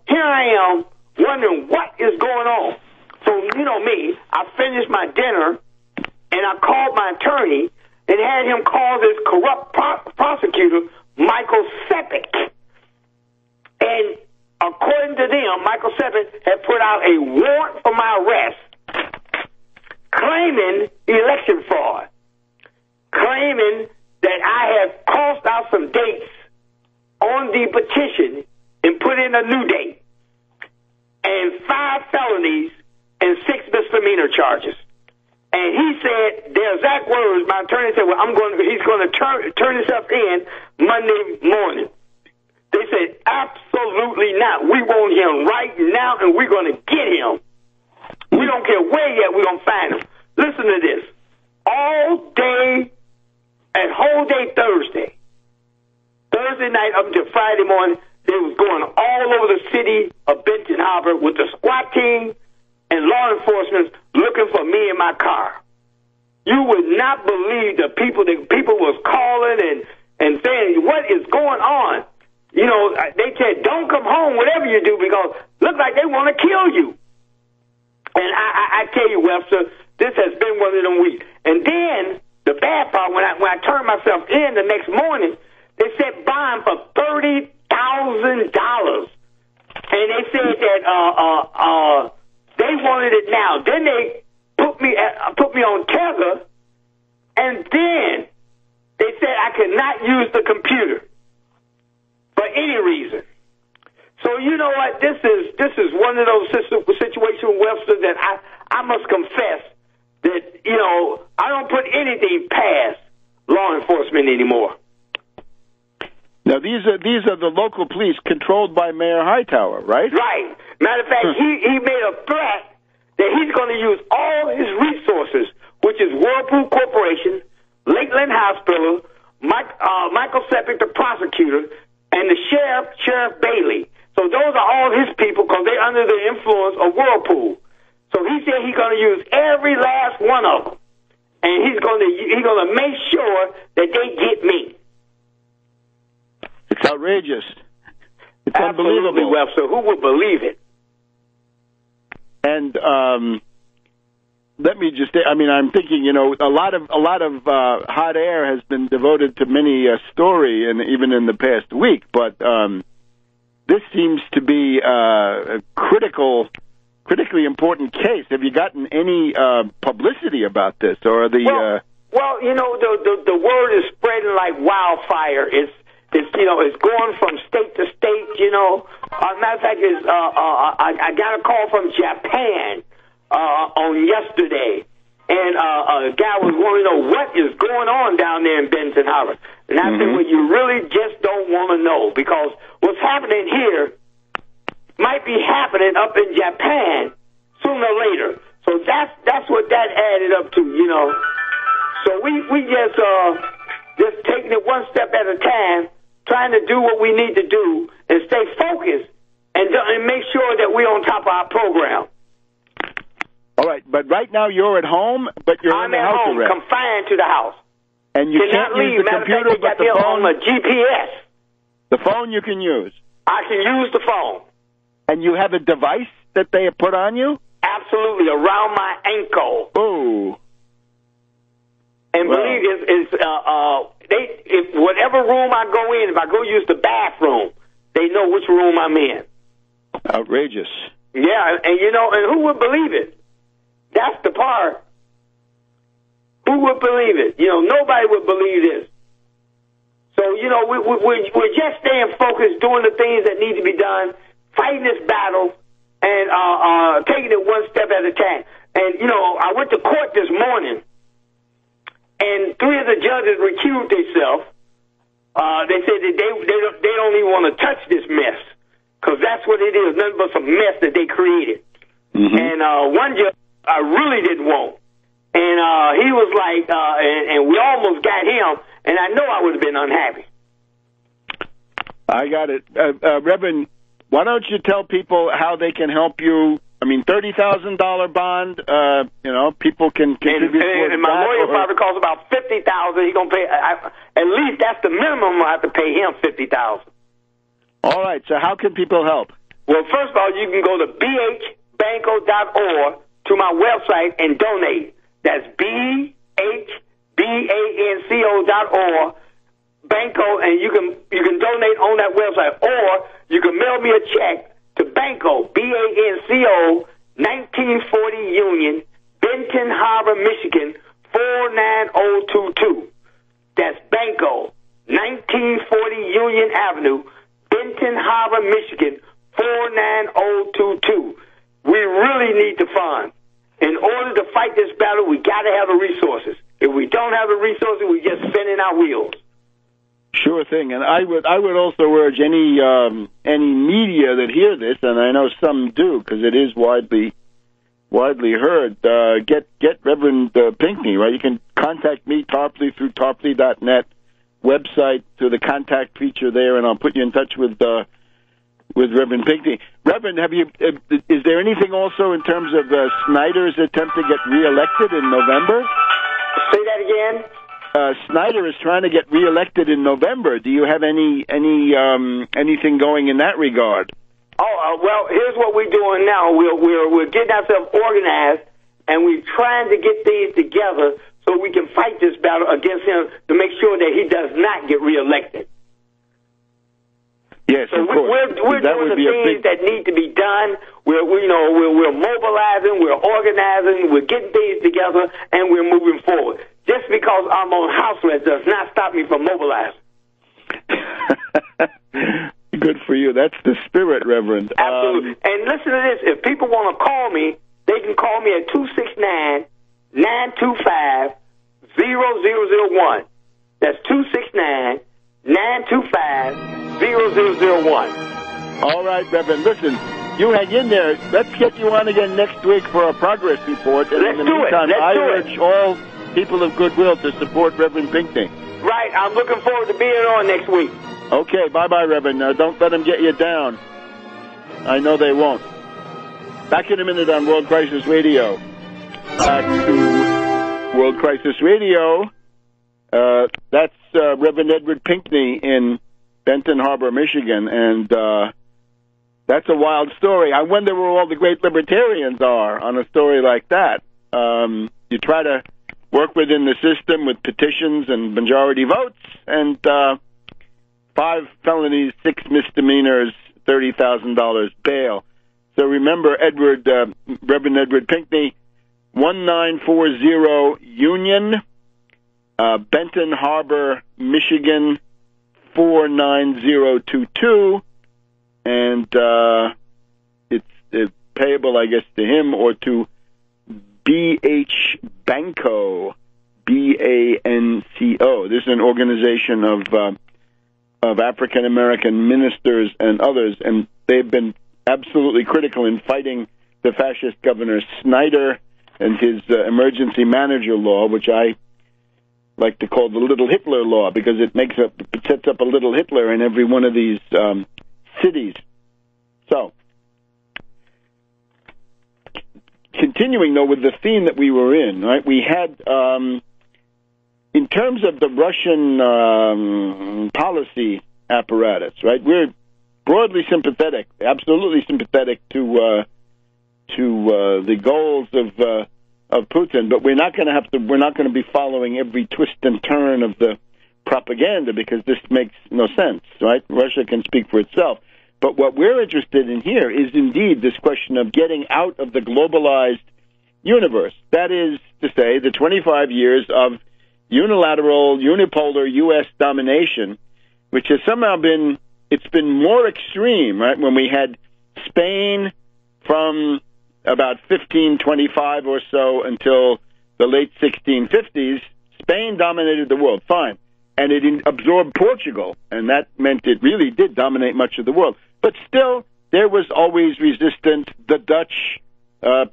here I am wondering what is going on. So, you know me, I finished my dinner, and I called my attorney and had him call this corrupt prosecutor, Michael Sepik. And according to them, Michael Sepik had put out a warrant for my arrest, claiming election fraud, claiming that I have crossed out some dates on the petition and put in a new date, and 5 felonies and 6 misdemeanor charges. And he said, their exact words, my attorney said, well, he's going to turn himself in Monday morning. They said, absolutely not. We want him right now, and we're going to get him. We don't care where yet, we're going to find him. Listen to this. All day and whole day Thursday night up until Friday morning, they was going all over the city of Benton Harbor with the SWAT team and law enforcement looking for me in my car. You would not believe the people was calling and saying, what is going on? You know, they said, don't come home, whatever you do, because look like they want to kill you. And I tell you, Webster, this has been one of them weeks. And then the bad part, when I turned myself in the next morning, they set bond for $30,000. And they said that they wanted it now. Then they put me on tether, and then they said I could not use the computer for any reason. So you know what? This is one of those situations, Webster, that I must confess that, you know, I don't put anything past law enforcement anymore. Now, these are the local police controlled by Mayor Hightower, right? Right. Matter of fact, he made a threat that he's going to use all his resources, which is Whirlpool Corporation, Lakeland Hospital, Michael Seppick, the prosecutor, and the Sheriff Bailey. So those are all his people because they're under the influence of Whirlpool. So he said he's going to use every last one of them, and he's going to make sure that they get me. It's outrageous. It's Absolutely, unbelievable. Webster. Who would believe it? And let me just say, I mean, I'm thinking, you know, a lot of hot air has been devoted to many a story, and even in the past week. But this seems to be a critically important case. Have you gotten any publicity about this, or the? Well, you know, the word is spreading like wildfire. It's going from state to state. You know, matter of fact, I got a call from Japan on yesterday, and a guy was wanting to know what is going on down there in Benton Harbor. And I said, well, you really just don't want to know, because what's happening here might be happening up in Japan sooner or later. So that's what that added up to, you know. So we just taking it one step at a time, trying to do what we need to do and stay focused and make sure that we're on top of our program. All right, but right now you're at home, but you're in the house I'm at home, arrest. confined to the house. And you can't use the computer, but the phone? On the GPS. The phone you can use. I can use the phone. And you have a device that they have put on you? Absolutely, around my ankle. Oh. And believe if whatever room I go in, if I go use the bathroom, they know which room I'm in. Outrageous. Yeah, and you know, and who would believe it? That's the part. Who would believe it? You know, nobody would believe this. So, you know, we're just staying focused, doing the things that need to be done, fighting this battle, and taking it one step at a time. And, you know, I went to court this morning, and 3 of the judges recused themselves. They said that they don't even want to touch this mess, because that's what it is, nothing but some mess that they created. And one judge I really didn't want. And he was like, and we almost got him, and I know I would have been unhappy. I got it. Reverend, why don't you tell people how they can help you? I mean, $30,000 bond, you know, people can contribute. And my lawyer probably costs about $50,000. He's going to pay, at least that's the minimum I have to pay him, $50,000. All right, so how can people help? Well, first of all, you can go to bhbanco.org to my website and donate. That's bhbanco.org, Banco, and you can donate on that website, or you can mail me a check to Banco, BANCO, 1940 Union, Benton Harbor, Michigan, 49022. That's Banco, 1940 Union Avenue, Benton Harbor, Michigan, 49022. We really need the funds. In order to fight this battle, we got to to have the resources. If we don't have the resources, we're just spinning our wheels. Sure thing, and I would also urge any media that hear this, and I know some do because it is widely heard. Get Reverend Pinckney, right? You can contact me, Tarpley, through tarpley.net website to the contact feature there, and I'll put you in touch with Reverend Pinckney. Reverend, is there anything also in terms of Snyder's attempt to get reelected in November? Say that again. Snyder is trying to get reelected in November. Do you have anything going in that regard? Well, here's what we're doing now. We're getting ourselves organized, and we're trying to get things together so we can fight this battle against him to make sure that he does not get reelected. Yes, so of course. We're doing the things that need to be done. We're mobilizing, we're organizing, we're getting things together, and we're moving forward. Just because I'm on house arrest does not stop me from mobilizing. Good for you. That's the spirit, Reverend. Absolutely. And listen to this. If people want to call me, they can call me at 269-925-0001. That's 269-925-0001. All right, Reverend. Listen, you hang in there. Let's get you on again next week for a progress report. And Let's in the do meantime, it. Let's I do urge it. all people of goodwill to support Reverend Pinckney. Right. I'm looking forward to being on next week. Okay, bye-bye, Reverend. Don't let them get you down. I know they won't. Back in a minute on World Crisis Radio. Back to World Crisis Radio. That's Reverend Edward Pinckney in Benton Harbor, Michigan, and that's a wild story. I wonder where all the great libertarians are on a story like that. You try to work within the system with petitions and majority votes, and 5 felonies, 6 misdemeanors, $30,000 bail. So remember, Reverend Edward Pinckney, 1940 Union, Benton Harbor, Michigan, 49022, and it's payable, I guess, to him or to B.H. Banco, B-A-N-C-O. This is an organization of African-American ministers and others, and they've been absolutely critical in fighting the fascist Governor Snyder and his emergency manager law, which I like to call the Little Hitler law, because it sets up a little Hitler in every one of these cities. So, continuing, though, with the theme that we were in, right, we had, in terms of the Russian policy apparatus, right, we're broadly sympathetic, absolutely sympathetic to the goals of Putin, but we're not going to be following every twist and turn of the propaganda, because this makes no sense, right? Russia can speak for itself. But what we're interested in here is indeed this question of getting out of the globalized universe. That is to say, the 25 years of unilateral, unipolar U.S. domination, which has somehow been more extreme, right? When we had Spain from about 1525 or so until the late 1650s, Spain dominated the world, fine. And it absorbed Portugal, and that meant it really did dominate much of the world. But still, there was always resistance. The Dutch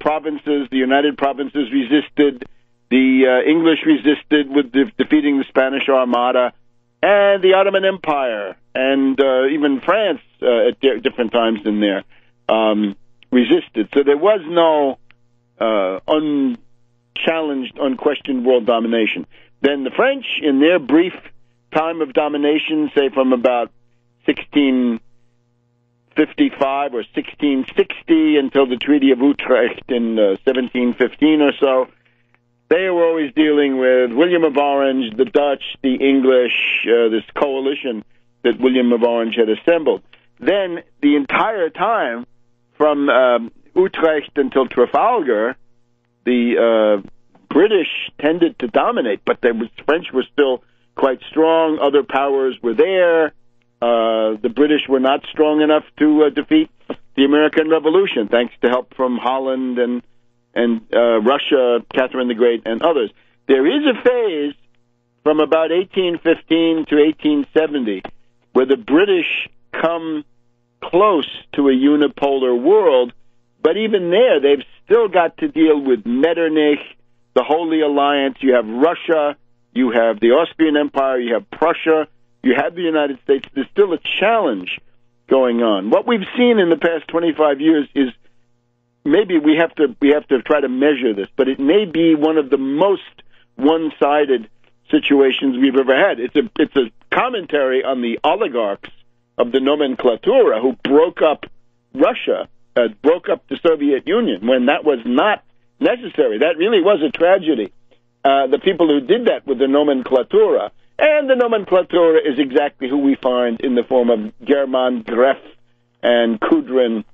provinces, the United Provinces resisted. The English resisted with defeating the Spanish Armada, and the Ottoman Empire, and even France at different times in there resisted. So there was no unchallenged, unquestioned world domination. Then the French, in their brief time of domination, say from about 1655 or 1660 until the Treaty of Utrecht in 1715 or so, they were always dealing with William of Orange, the Dutch, the English, this coalition that William of Orange had assembled. Then the entire time from Utrecht until Trafalgar, the British tended to dominate, but the French were still quite strong. Other powers were there. The British were not strong enough to defeat the American Revolution, thanks to help from Holland and and Russia, Catherine the Great, and others. There is a phase from about 1815 to 1870 where the British come close to a unipolar world, but even there, they've still got to deal with Metternich, the Holy Alliance. You have Russia, you have the Austrian Empire, you have Prussia, you have the United States. There's still a challenge going on. What we've seen in the past 25 years is maybe we have to try to measure this, but it may be one of the most one-sided situations we've ever had. It's a commentary on the oligarchs of the nomenclatura who broke up Russia, broke up the Soviet Union when that was not necessary. That really was a tragedy. The people who did that with the nomenclatura, and the nomenclatura is exactly who we find in the form of German Greff and Kudrin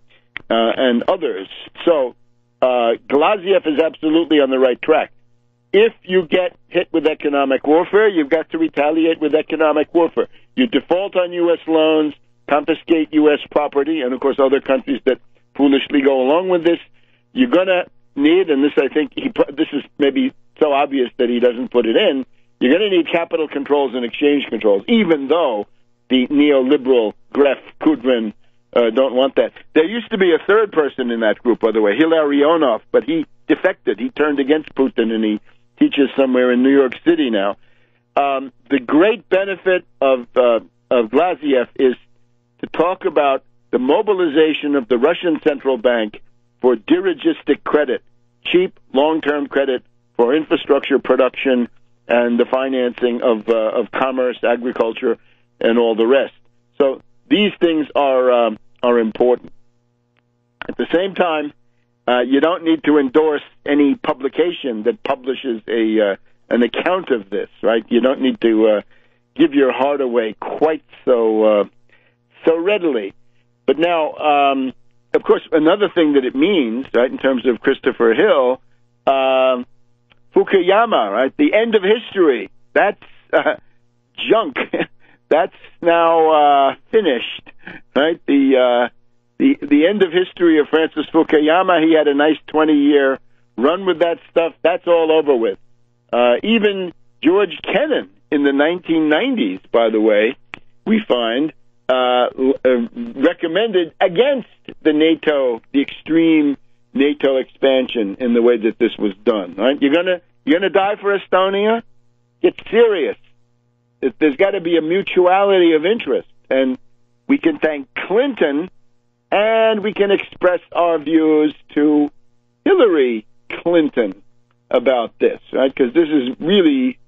and others. So Glaziev is absolutely on the right track. If you get hit with economic warfare, you've got to retaliate with economic warfare. You default on U.S. loans, confiscate U.S. property, and, of course, other countries that foolishly go along with this. You're going to need, and this I think this is maybe so obvious that he doesn't put it in, you're going to need capital controls and exchange controls, even though the neoliberal Greff, Kudrin don't want that. There used to be a third person in that group, by the way, Hilarionov, but he defected. He turned against Putin, and he teaches somewhere in New York City now. The great benefit of Glaziev is to talk about the mobilization of the Russian central bank for dirigistic credit, cheap long-term credit for infrastructure production and the financing of commerce, agriculture, and all the rest. So these things are important. At the same time, you don't need to endorse any publication that publishes an account of this, right? You don't need to give your heart away quite so readily. But now, of course, another thing that it means, right, in terms of Christopher Hill, Fukuyama, right, the end of history. That's junk. That's now finished, right? The end of history of Francis Fukuyama. He had a nice 20-year run with that stuff. That's all over with. Even George Kennan in the 1990s, by the way, we find recommended against the extreme NATO expansion in the way that this was done. Right? You're gonna die for Estonia? Get serious. There's got to be a mutuality of interest, and we can thank Clinton, and we can express our views to Hillary Clinton about this, right? Because this is really,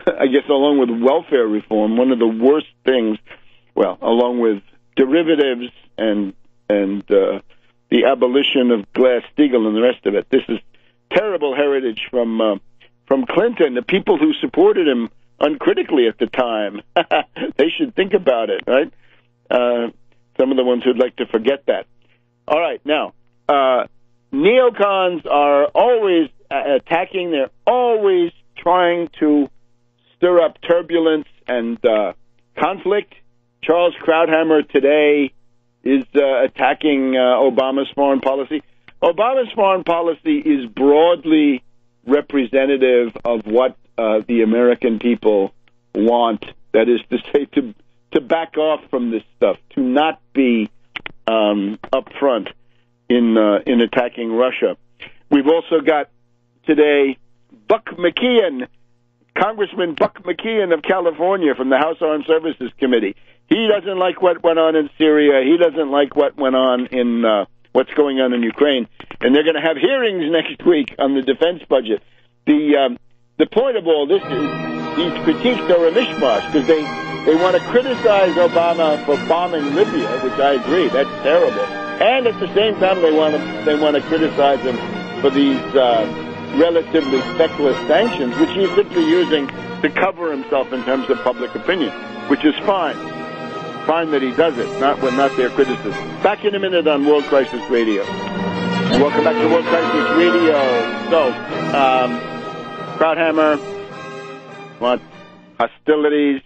I guess, along with welfare reform, one of the worst things. Well, along with derivatives and the abolition of Glass-Steagall and the rest of it, this is terrible heritage from Clinton. The people who supported him uncritically at the time, they should think about it, right? Some of the ones who'd like to forget that. All right, now, neocons are always attacking. They're always trying to stir up turbulence and conflict. Charles Krauthammer today is attacking Obama's foreign policy. Obama's foreign policy is broadly representative of what the American people want. That is to say, to back off from this stuff, to not be upfront in attacking Russia. We've also got today Buck McKeon, Congressman Buck McKeon of California from the House Armed Services Committee. He doesn't like what went on in Syria. He doesn't like what went on in what's going on in Ukraine. And they're going to have hearings next week on the defense budget. The point of all this is these critiques are a mishmash because they want to criticize Obama for bombing Libya, which I agree, that's terrible. And at the same time, they want to criticize him for these relatively feckless sanctions, which he's simply using to cover himself in terms of public opinion, which is fine. Fine that he does it, not their criticism. Back in a minute on World Crisis Radio. Welcome back to World Crisis Radio. So, Krauthammer wants hostilities.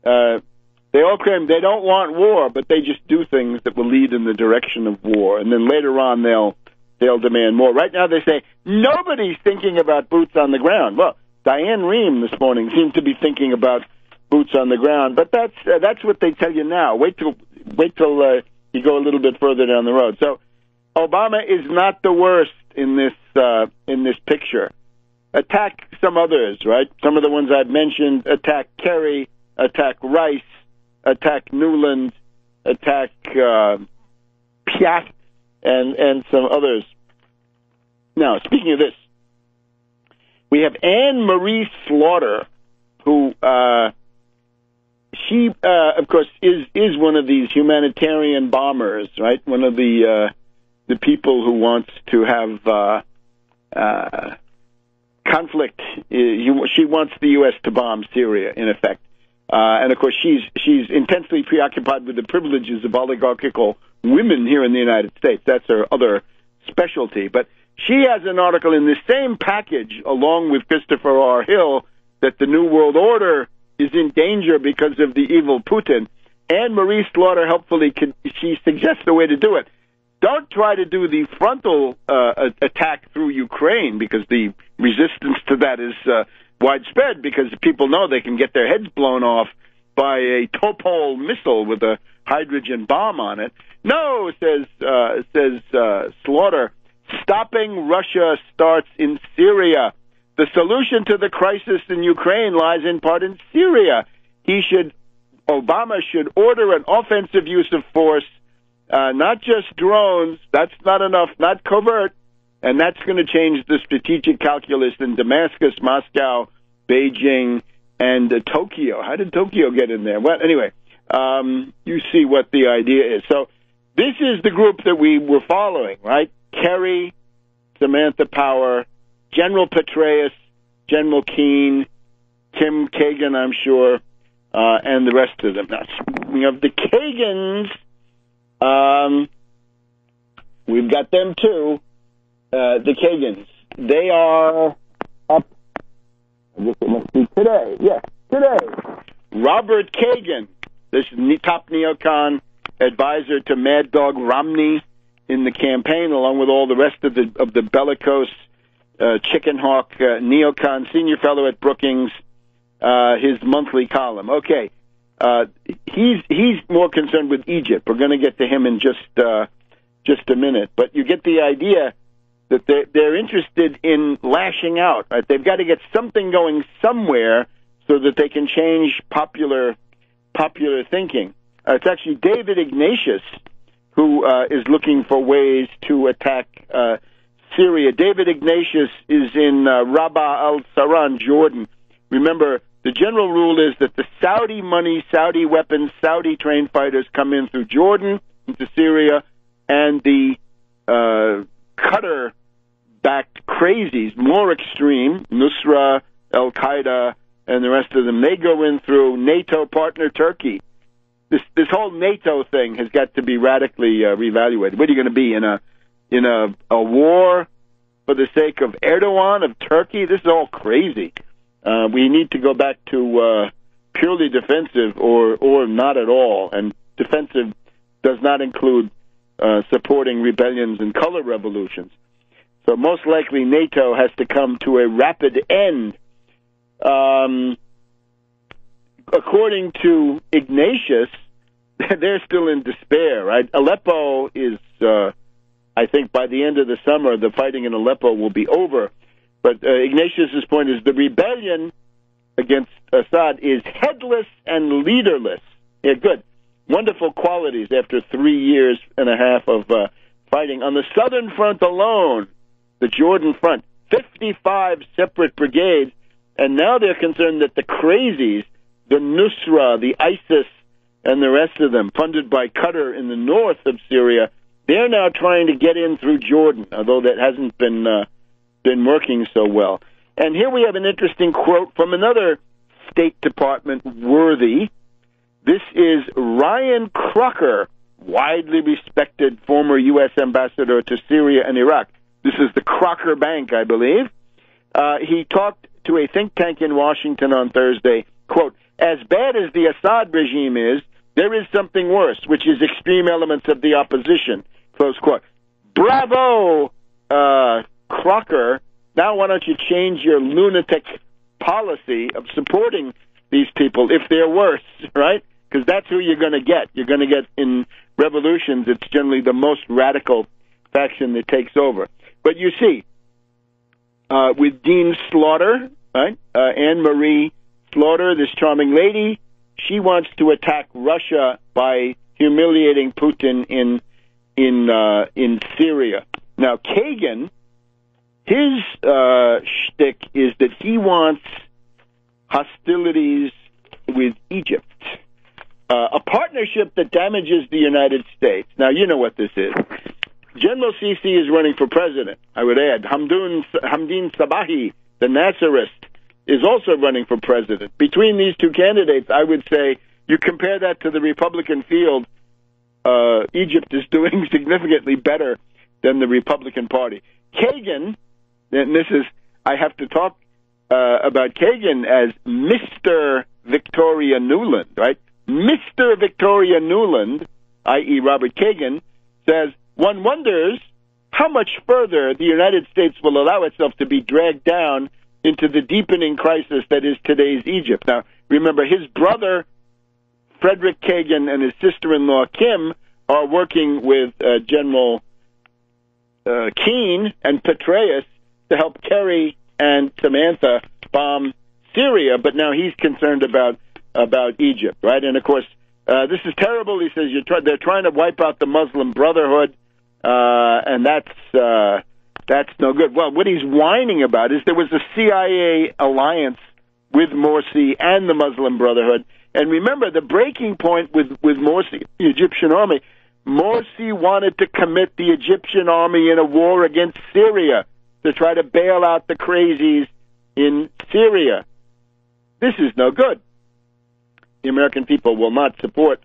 They all claim they don't want war, but they just do things that will lead in the direction of war. And then later on, they'll they'll demand more. Right now they say nobody's thinking about boots on the ground. Well, Diane Rehm this morning seemed to be thinking about boots on the ground, but that's what they tell you now. Wait till you go a little bit further down the road. So Obama is not the worst in this picture. Attack some others, right? Some of the ones I've mentioned. Attack Kerry, attack Rice, attack Newland, attack Piat, and some others. Now, speaking of this, we have Anne Marie Slaughter, who she, of course, is one of these humanitarian bombers, right? One of the people who wants to have conflict. She wants the U.S. to bomb Syria, in effect. And, of course, she's intensely preoccupied with the privileges of oligarchical women here in the United States. That's her other specialty. But she has an article in this same package, along with Christopher R. Hill, that the New World Order is in danger because of the evil Putin. Anne Marie Slaughter helpfully she suggests a way to do it. Don't try to do the frontal attack through Ukraine, because the resistance to that is widespread, because people know they can get their heads blown off by a Topol missile with a hydrogen bomb on it. No, says Slaughter, stopping Russia starts in Syria. The solution to the crisis in Ukraine lies in part in Syria. Obama should order an offensive use of force, not just drones. That's not enough, not covert. And that's going to change the strategic calculus in Damascus, Moscow, Beijing, and Tokyo. How did Tokyo get in there? Well, anyway, you see what the idea is. So this is the group that we were following, right? Kerry, Samantha Power, General Petraeus, General Keane, Tim Kagan, I'm sure, and the rest of them. Now, speaking of the Kagans, we've got them too. The Kagans, they are up, I guess it must be today. Yes, today. Robert Kagan, this top neocon advisor to Mad Dog Romney in the campaign, along with all the rest of the bellicose chicken hawk neocon, senior fellow at Brookings, his monthly column. Okay, he's more concerned with Egypt. We're going to get to him in just a minute, but you get the idea that they're interested in lashing out. Right? They've got to get something going somewhere so that they can change popular thinking. It's actually David Ignatius who is looking for ways to attack Syria. David Ignatius is in Rabah al-Saran, Jordan. Remember, the general rule is that the Saudi money, Saudi weapons, Saudi trained fighters come in through Jordan into Syria, and the Qatar-backed crazies, more extreme, Nusra, Al-Qaeda, and the rest of them, they go in through NATO partner Turkey. This whole NATO thing has got to be radically reevaluated. What are you going to be in a war for the sake of Erdogan, of Turkey? This is all crazy. We need to go back to purely defensive or not at all. And defensive does not include supporting rebellions and color revolutions. So most likely NATO has to come to a rapid end. According to Ignatius, they're still in despair, right? Aleppo is, I think by the end of the summer, the fighting in Aleppo will be over. But Ignatius's point is the rebellion against Assad is headless and leaderless. Yeah, good. Wonderful qualities after 3 years and a half of fighting. On the southern front alone, the Jordan front, 55 separate brigades, and now they're concerned that the crazies, the Nusra, the ISIS, and the rest of them, funded by Qatar in the north of Syria, they're now trying to get in through Jordan, although that hasn't been working so well. And here we have an interesting quote from another State Department worthy. This is Ryan Crocker, widely respected former U.S. ambassador to Syria and Iraq. This is the Crocker Bank, I believe. He talked to a think tank in Washington on Thursday, quote, as bad as the Assad regime is, there is something worse, which is extreme elements of the opposition, close quote. Bravo Crocker, now why don't you change your lunatic policy of supporting these people if they're worse, right? Because that's who you're going to get. You're going to get in revolutions, it's generally the most radical faction that takes over. But you see, with Dean Slaughter, right? Anne-Marie Slaughter, this charming lady, she wants to attack Russia by humiliating Putin in Syria. Now, Kagan, his shtick is that he wants hostilities with Egypt, a partnership that damages the United States. Now, you know what this is. General Sisi is running for president, I would add. Hamdin Sabahi, the Nasserist, is also running for president. Between these two candidates, I would say, you compare that to the Republican field, Egypt is doing significantly better than the Republican Party. Kagan, and this is, I have to talk about Kagan as Mr. Victoria Nuland, right? Mr. Victoria Nuland, i.e. Robert Kagan, says, one wonders how much further the United States will allow itself to be dragged down into the deepening crisis that is today's Egypt. Now, remember, his brother, Frederick Kagan, and his sister-in-law, Kim, are working with General Keane and Petraeus to help Kerry and Samantha bomb Syria, but now he's concerned about Egypt, right? And, of course, this is terrible. He says they're trying to wipe out the Muslim Brotherhood, and that's no good. Well, what he's whining about is there was a CIA alliance with Morsi and the Muslim Brotherhood. And remember, the breaking point with Morsi, the Egyptian army, Morsi wanted to commit the Egyptian army in a war against Syria to try to bail out the crazies in Syria. This is no good. The American people will not support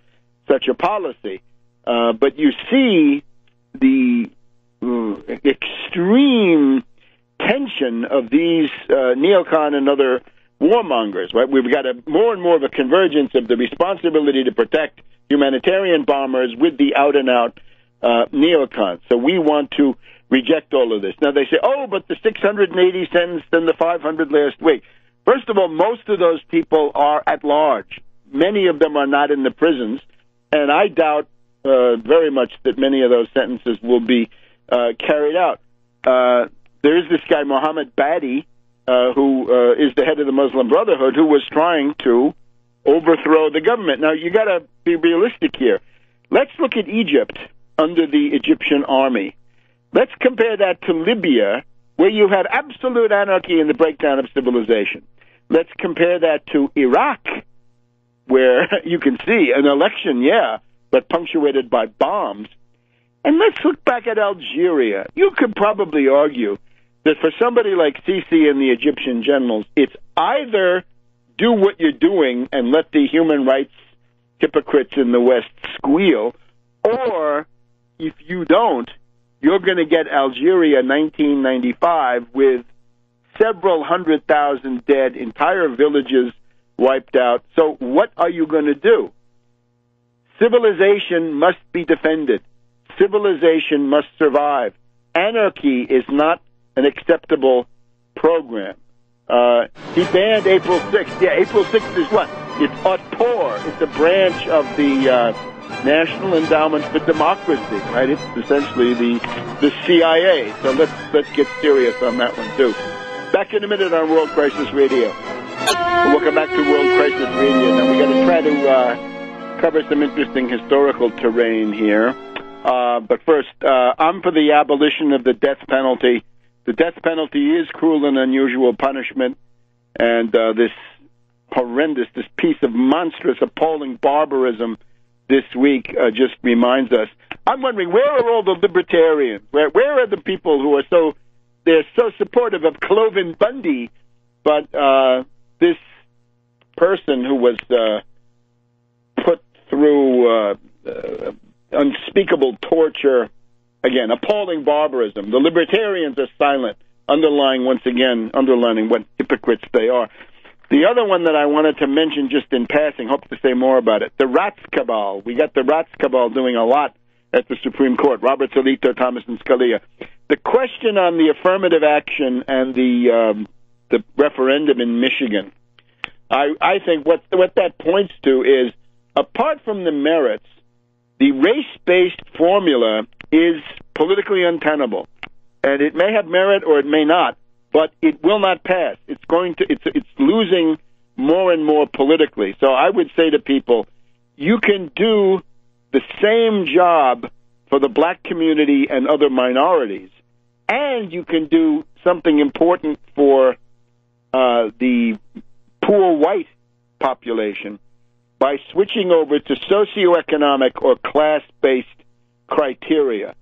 such a policy. But you see the extreme tension of these neocon and other warmongers, right? We've got more and more of a convergence of the responsibility to protect humanitarian bombers with the out-and-out neocons. So we want to reject all of this. Now they say, oh, but the 680 sentenced and the 500 last week. First of all, most of those people are at large. Many of them are not in the prisons, and I doubt very much that many of those sentences will be carried out. There is this guy, Mohammed Badi, who is the head of the Muslim Brotherhood, who was trying to overthrow the government. Now, you got to be realistic here. Let's look at Egypt under the Egyptian army. Let's compare that to Libya, where you had absolute anarchy and the breakdown of civilization. Let's compare that to Iraq, where you can see an election, yeah, but punctuated by bombs. And let's look back at Algeria. You could probably argue that for somebody like Sisi and the Egyptian generals, it's either do what you're doing and let the human rights hypocrites in the West squeal, or if you don't, you're going to get Algeria 1995 with several 100,000 dead, entire villages wiped out. So what are you going to do? Civilization must be defended. Civilization must survive. Anarchy is not an acceptable program. He banned April 6th. Yeah, April 6th is what? It's AUTPOR. It's a branch of the National Endowment for Democracy, right? It's essentially the CIA. So let's get serious on that one, too. Back in a minute on World Crisis Radio. Welcome back to World Crisis Radio. Now, we got to try to cover some interesting historical terrain here. But first, I'm for the abolition of the death penalty. The death penalty is cruel and unusual punishment, and this horrendous, this piece of monstrous, appalling barbarism this week just reminds us. I'm wondering, where are all the libertarians? Where are the people who are they're so supportive of Cloven Bundy, but this person who was put through unspeakable torture, again, appalling barbarism. The libertarians are silent, underlining what hypocrites they are. The other one that I wanted to mention just in passing, hope to say more about it, the Rats Cabal. We got the Rats Cabal doing a lot at the Supreme Court, Roberts, Alito, Thomas, and Scalia. The question on the affirmative action and the referendum in Michigan, I think what that points to is, apart from the merits, the race-based formula is politically untenable, and it may have merit or it may not, but it will not pass. It's losing more and more politically. So I would say to people, you can do the same job for the black community and other minorities, and you can do something important for the poor white population by switching over to socioeconomic or class-based criteria.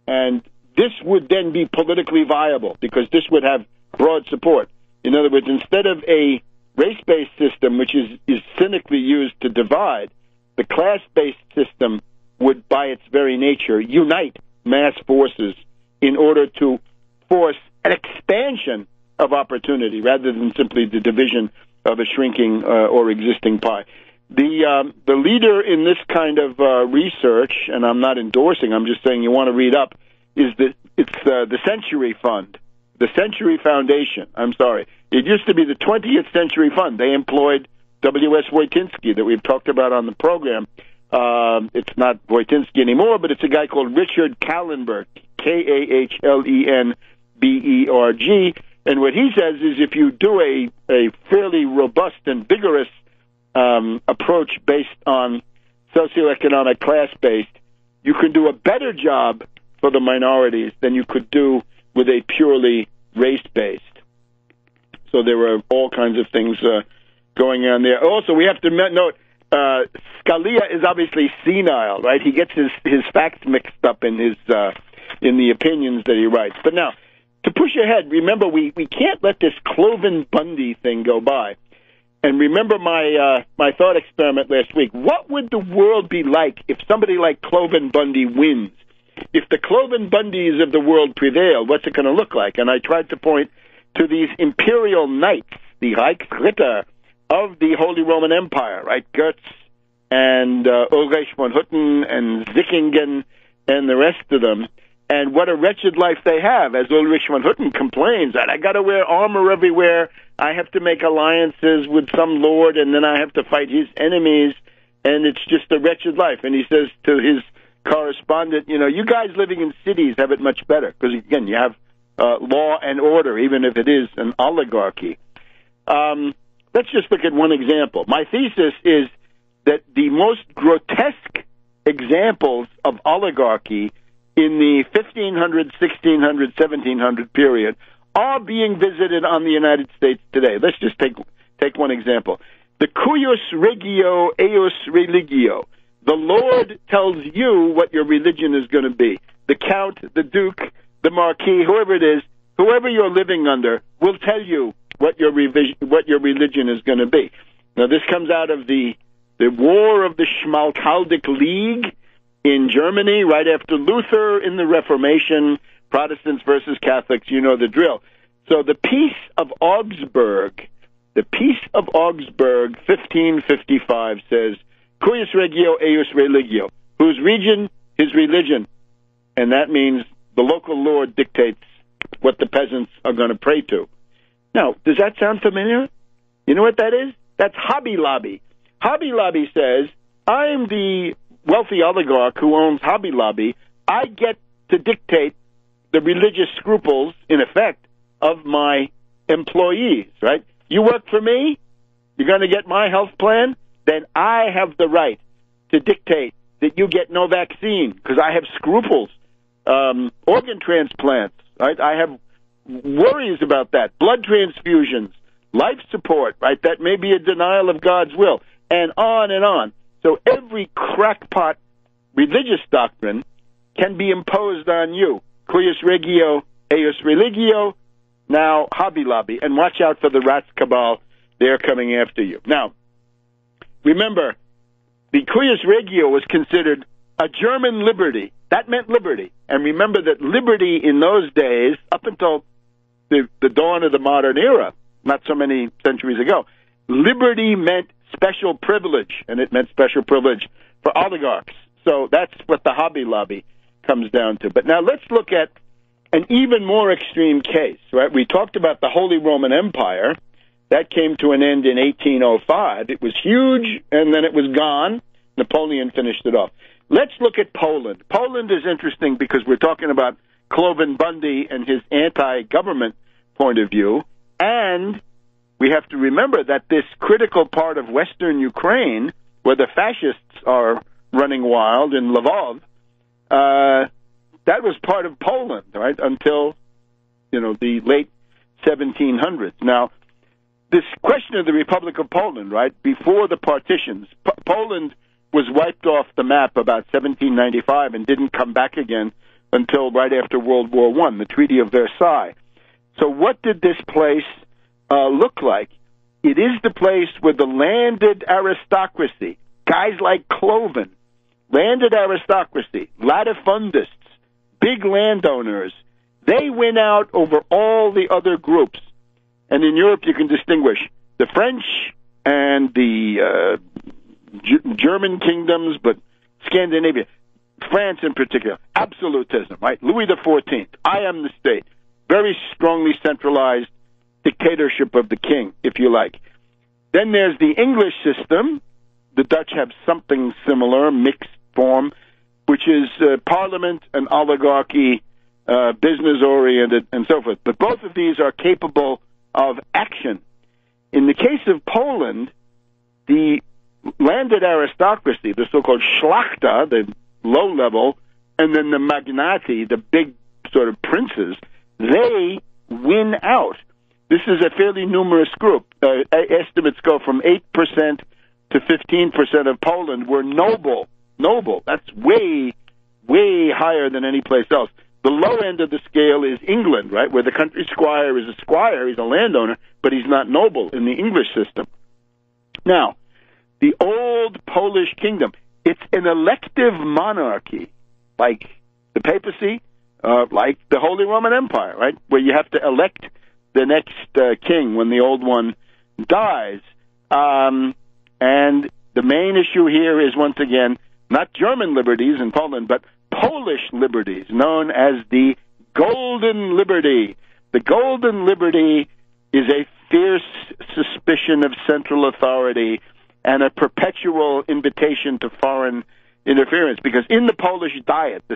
And this would then be politically viable because this would have broad support. In other words, instead of a race-based system, which is cynically used to divide, the class-based system would, by its very nature, unite mass forces in order to force an expansion of opportunity rather than simply the division of a shrinking or existing pie. The leader in this kind of research, and I'm not endorsing, I'm just saying you want to read up, is the Century Fund, the Century Foundation. I'm sorry. It used to be the 20th Century Fund. They employed W.S. Wojcinski that we've talked about on the program. It's not Wojcinski anymore, but it's a guy called Richard Kallenberg, Kahlenberg. And what he says is if you do a fairly robust and vigorous approach based on socioeconomic class-based, you can do a better job for the minorities than you could do with a purely race-based. So there were all kinds of things going on there. Also, we have to note, Scalia is obviously senile, right? He gets his facts mixed up in the opinions that he writes. But now, to push ahead, remember, we can't let this Cloven Bundy thing go by. And remember my thought experiment last week. What would the world be like if somebody like Cloven Bundy wins? If the Cloven Bundys of the world prevail, what's it going to look like? And I tried to point to these imperial knights, the Reichsritter of the Holy Roman Empire, right? Goetz and Ulrich von Hutten and Sickingen and the rest of them. And what a wretched life they have, as Ulrich von Hutten complains, that I got to wear armor everywhere, I have to make alliances with some lord, and then I have to fight his enemies, and it's just a wretched life. And he says to his correspondent, you guys living in cities have it much better, because, again, you have law and order, even if it is an oligarchy. Let's just look at one example. My thesis is that the most grotesque examples of oligarchy in the 1500, 1600, 1700 period are being visited on the United States today. Let's just take one example. The cuius regio eius religio. The Lord tells you what your religion is going to be. The count, the duke, the marquis, whoever it is, whoever you're living under will tell you what your religion is going to be. Now, this comes out of the War of the Schmalkaldic League in Germany, right after Luther in the Reformation, Protestants versus Catholics, you know the drill. So the Peace of Augsburg, 1555, says, cuius regio eius religio, whose region, his religion. And that means the local lord dictates what the peasants are going to pray to. Now, does that sound familiar? You know what that is? That's Hobby Lobby. Hobby Lobby says, I'm the wealthy oligarch who owns Hobby Lobby. I get to dictate the religious scruples, in effect, of my employees, right? You work for me, you're going to get my health plan, then I have the right to dictate that you get no vaccine because I have scruples. Organ transplants, right? I have worries about that. Blood transfusions, life support, right? That may be a denial of God's will, and on and on. So every crackpot religious doctrine can be imposed on you. Cuius regio eius religio, now Hobby Lobby. And watch out for the rats cabal. They're coming after you. Now, remember, the cuius regio was considered a German liberty. That meant liberty. And remember that liberty in those days, up until the dawn of the modern era, not so many centuries ago, liberty meant special privilege, and it meant special privilege for oligarchs. So that's what the Hobby Lobby comes down to. But now let's look at an even more extreme case, right? We talked about the Holy Roman Empire. That came to an end in 1805. It was huge, and then it was gone. Napoleon finished it off. Let's look at Poland. Poland is interesting because we're talking about Cloven Bundy and his anti-government point of view, and we have to remember that this critical part of Western Ukraine, where the fascists are running wild in Lvov, that was part of Poland, right, until, the late 1700s. Now, this question of the Republic of Poland, right, before the partitions, Poland was wiped off the map about 1795 and didn't come back again until right after World War I, the Treaty of Versailles. So what did this place look like? It is the place where the landed aristocracy, guys like Cloven, landed aristocracy, latifundists, big landowners, they win out over all the other groups. And in Europe, you can distinguish the French and the German kingdoms, but Scandinavia, France in particular, absolutism, right? Louis XIV, I am the state, very strongly centralized dictatorship of the king, if you like. Then there's the English system. The Dutch have something similar, mixed form, which is parliament and oligarchy, business-oriented, and so forth. But both of these are capable of action. In the case of Poland, the landed aristocracy, the so-called szlachta, the low level, and then the magnati, the big sort of princes, they win out. This is a fairly numerous group. Estimates go from 8% to 15% of Poland were noble. Noble. That's way, way higher than any place else. The low end of the scale is England, right, where the country squire is a squire, he's a landowner, but he's not noble in the English system. Now, the old Polish kingdom, it's an elective monarchy, like the papacy, like the Holy Roman Empire, right, where you have to elect the next king when the old one dies. And the main issue here is, once again, not German liberties in Poland, but Polish liberties, known as the Golden Liberty. The Golden Liberty is a fierce suspicion of central authority and a perpetual invitation to foreign interference, because in the Polish Diet, the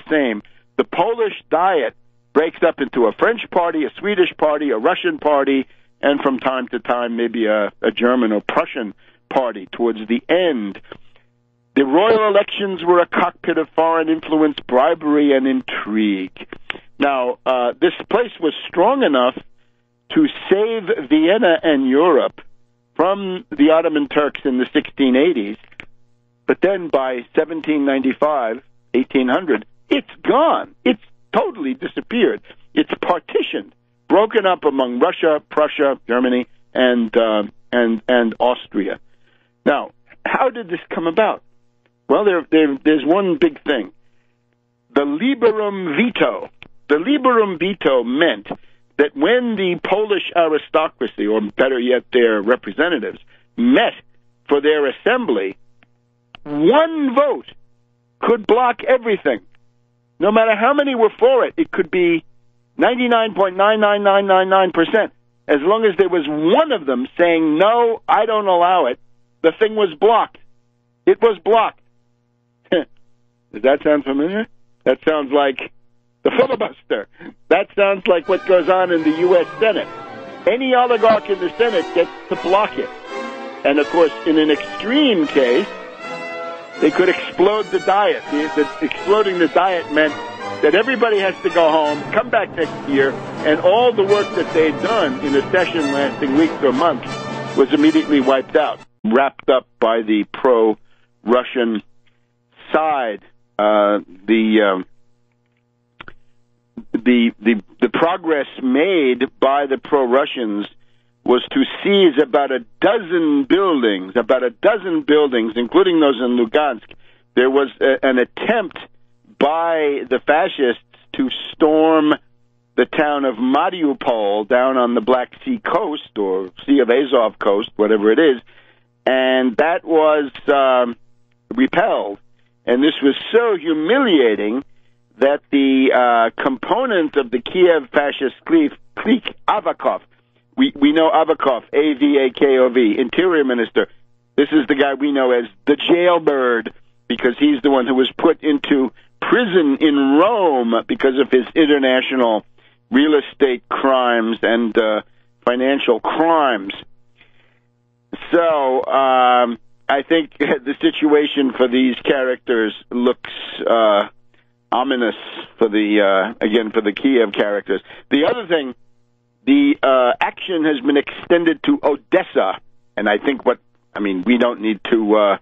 Polish Diet breaks up into a French party, a Swedish party, a Russian party, and from time to time maybe a German or Prussian party towards the end. The royal elections were a cockpit of foreign influence, bribery, and intrigue. Now, this place was strong enough to save Vienna and Europe from the Ottoman Turks in the 1680s, but then by 1795, 1800, it's gone. It's totally disappeared. It's partitioned, broken up among Russia, Prussia, Germany, and Austria. Now, how did this come about? Well, there's one big thing. The liberum veto. The liberum veto meant that when the Polish aristocracy, or better yet, their representatives, met for their assembly, one vote could block everything. No matter how many were for it, it could be 99.99999%. As long as there was one of them saying, no, I don't allow it, the thing was blocked. It was blocked. Does that sound familiar? That sounds like the filibuster. That sounds like what goes on in the U.S. Senate. Any oligarch in the Senate gets to block it. And, of course, in an extreme case, they could explode the Diet. Exploding the Diet meant that everybody has to go home, come back next year, and all the work that they'd done in a session lasting weeks or months was immediately wiped out, wrapped up by the pro-Russian side. The progress made by the pro-Russians was to seize about a dozen buildings, including those in Lugansk. There was an attempt by the fascists to storm the town of Mariupol down on the Black Sea coast, or Sea of Azov coast, whatever it is, and that was repelled. And this was so humiliating that the component of the Kiev fascist clique, Avakov, we know Avakov, A-V-A-K-O-V, Interior Minister. This is the guy we know as the jailbird, because he's the one who was put into prison in Rome because of his international real estate crimes and financial crimes. So I think the situation for these characters looks ominous for the Kiev characters. The other thing, the action has been extended to Odessa, and I think we don't need to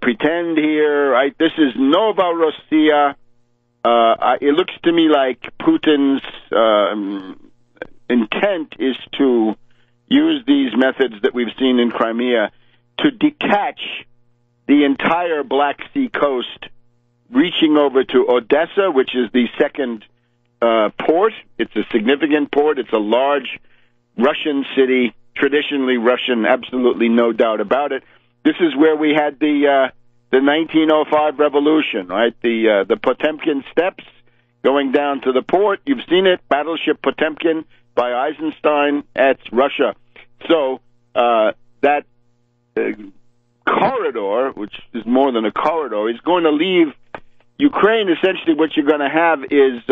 pretend here, right? This is Novorossiya. It looks to me like Putin's intent is to use these methods that we've seen in Crimea to detach the entire Black Sea coast, reaching over to Odessa, which is the second port. It's a significant port. It's a large Russian city, traditionally Russian, absolutely no doubt about it. This is where we had the 1905 revolution, right? The Potemkin Steps going down to the port. You've seen it, Battleship Potemkin by Eisenstein. That's Russia. So that corridor, which is more than a corridor, is going to leave Ukraine. Essentially what you're going to have is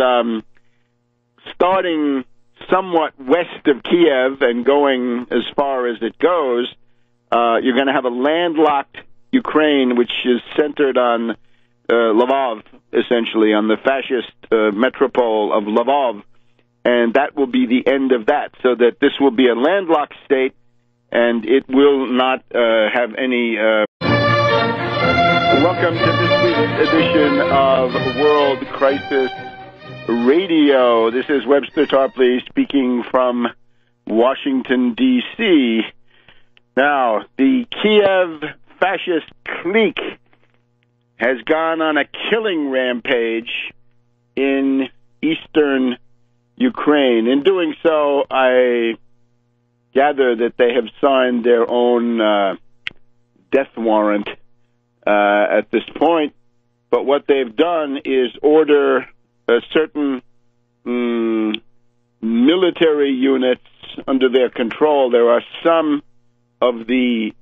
starting somewhat west of Kiev and going as far as it goes. You're going to have a landlocked Ukraine, which is centered on Lvov, essentially, on the fascist metropole of Lvov, and that will be the end of that, so that this will be a landlocked state, and it will not have any... Welcome to this week's edition of World Crisis Radio. This is Webster Tarpley speaking from Washington, D.C., Now, the Kiev fascist clique has gone on a killing rampage in eastern Ukraine. In doing so, I gather that they have signed their own death warrant at this point. But what they've done is order certain military units under their control. There are some of the,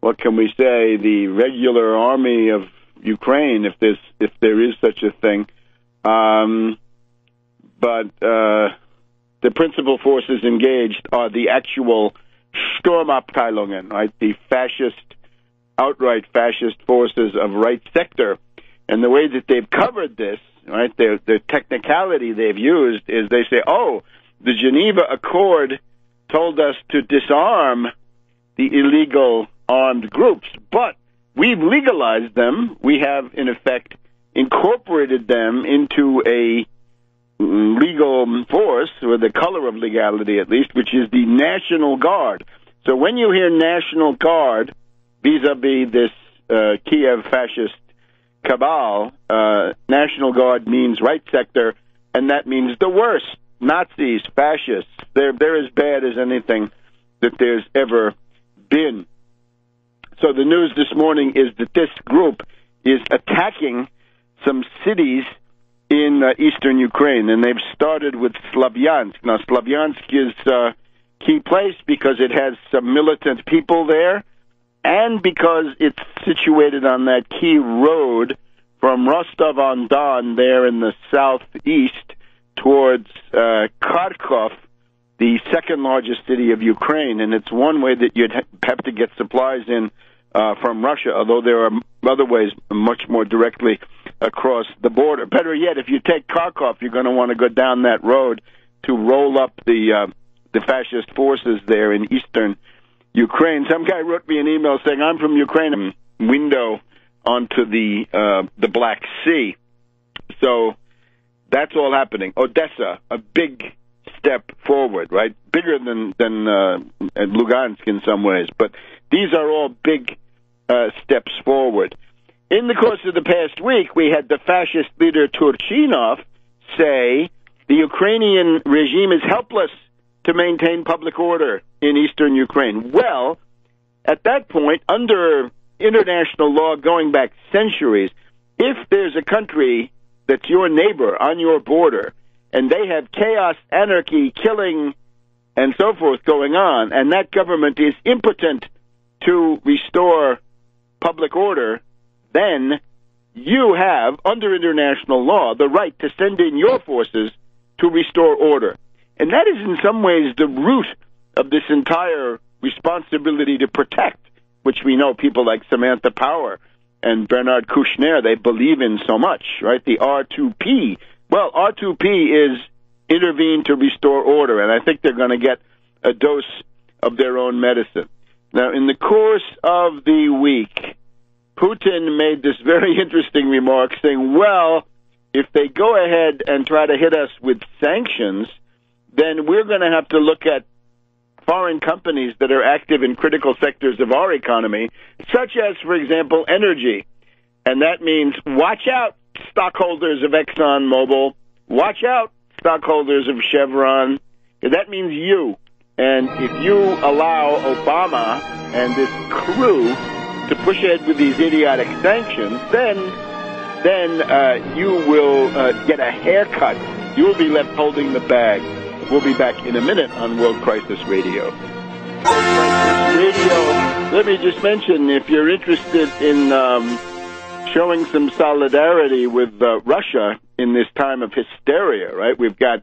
the regular army of Ukraine, if there is such a thing. But the principal forces engaged are the actual Sturmabteilungen, right? The outright fascist forces of right sector. And the way that they've covered this, right, the technicality they've used is they say, the Geneva Accord told us to disarm the illegal armed groups, but we've legalized them. We have, in effect, incorporated them into a legal force, or the color of legality at least, which is the National Guard. So when you hear National Guard vis-a-vis this Kiev fascist cabal, National Guard means right sector, and that means the worst. Nazis, fascists, they're as bad as anything that there's ever been. So the news this morning is that this group is attacking some cities in eastern Ukraine, and they've started with Slavyansk. Now, Slavyansk is a key place because it has some militant people there, and because it's situated on that key road from Rostov-on-Don there in the southeast towards Kharkov, the second largest city of Ukraine, and it's one way that you'd have to get supplies in from Russia, although there are other ways much more directly across the border. Better yet, if you take Kharkov, you're going to want to go down that road to roll up the fascist forces there in eastern Ukraine. Some guy wrote me an email saying, I'm from Ukraine, window onto the Black Sea. So that's all happening. Odessa, a big step forward, right? Bigger than Lugansk in some ways, but these are all big steps forward. In the course of the past week, we had the fascist leader Turchinov say the Ukrainian regime is helpless to maintain public order in eastern Ukraine. Well, at that point, under international law going back centuries. If there's a country that's your neighbor on your border, and they have chaos, anarchy, killing, and so forth going on, and that government is impotent to restore public order, then you have, under international law, the right to send in your forces to restore order. And that is in some ways the root of this entire responsibility to protect, which we know people like Samantha Power and Bernard Kouchner, they believe in so much, right? The R2P. Well, R2P is intervene to restore order, and I think they're going to get a dose of their own medicine. Now, in the course of the week, Putin made this very interesting remark saying, well, if they go ahead and try to hit us with sanctions, then we're going to have to look at foreign companies that are active in critical sectors of our economy, such as, for example, energy. And that means watch out, stockholders of ExxonMobil. Watch out, stockholders of Chevron. That means you. And if you allow Obama and this crew to push ahead with these idiotic sanctions, then you will get a haircut. You will be left holding the bag. We'll be back in a minute on World Crisis Radio. World Crisis Radio. Let me just mention, if you're interested in showing some solidarity with Russia in this time of hysteria, right? We've got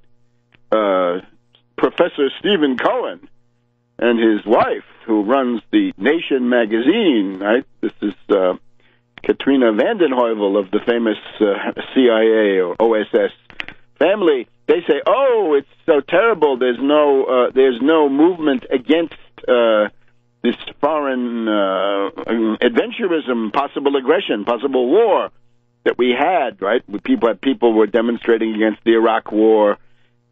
Professor Stephen Cohen and his wife, who runs the Nation magazine, right? This is Katrina vanden Heuvel of the famous CIA or OSS family. They say, oh, it's so terrible. There's no movement against this foreign adventurism, possible aggression, possible war that we had, right? People were demonstrating against the Iraq War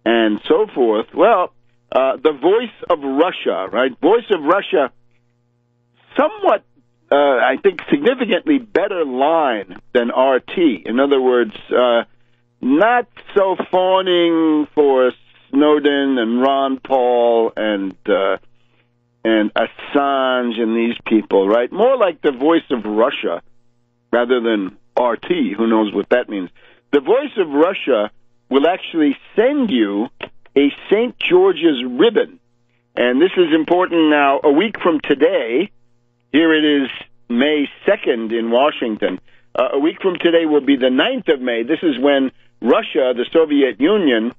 and so forth. Well, the Voice of Russia, right? Voice of Russia, somewhat, I think, significantly better line than RT. In other words, not so fawning for Snowden and Ron Paul and Assange and these people, right? More like the Voice of Russia rather than RT. Who knows what that means? The Voice of Russia will actually send you a St. George's ribbon. And this is important now. A week from today, here it is May 2nd in Washington. A week from today will be the 9th of May. This is when Russia, the Soviet Union,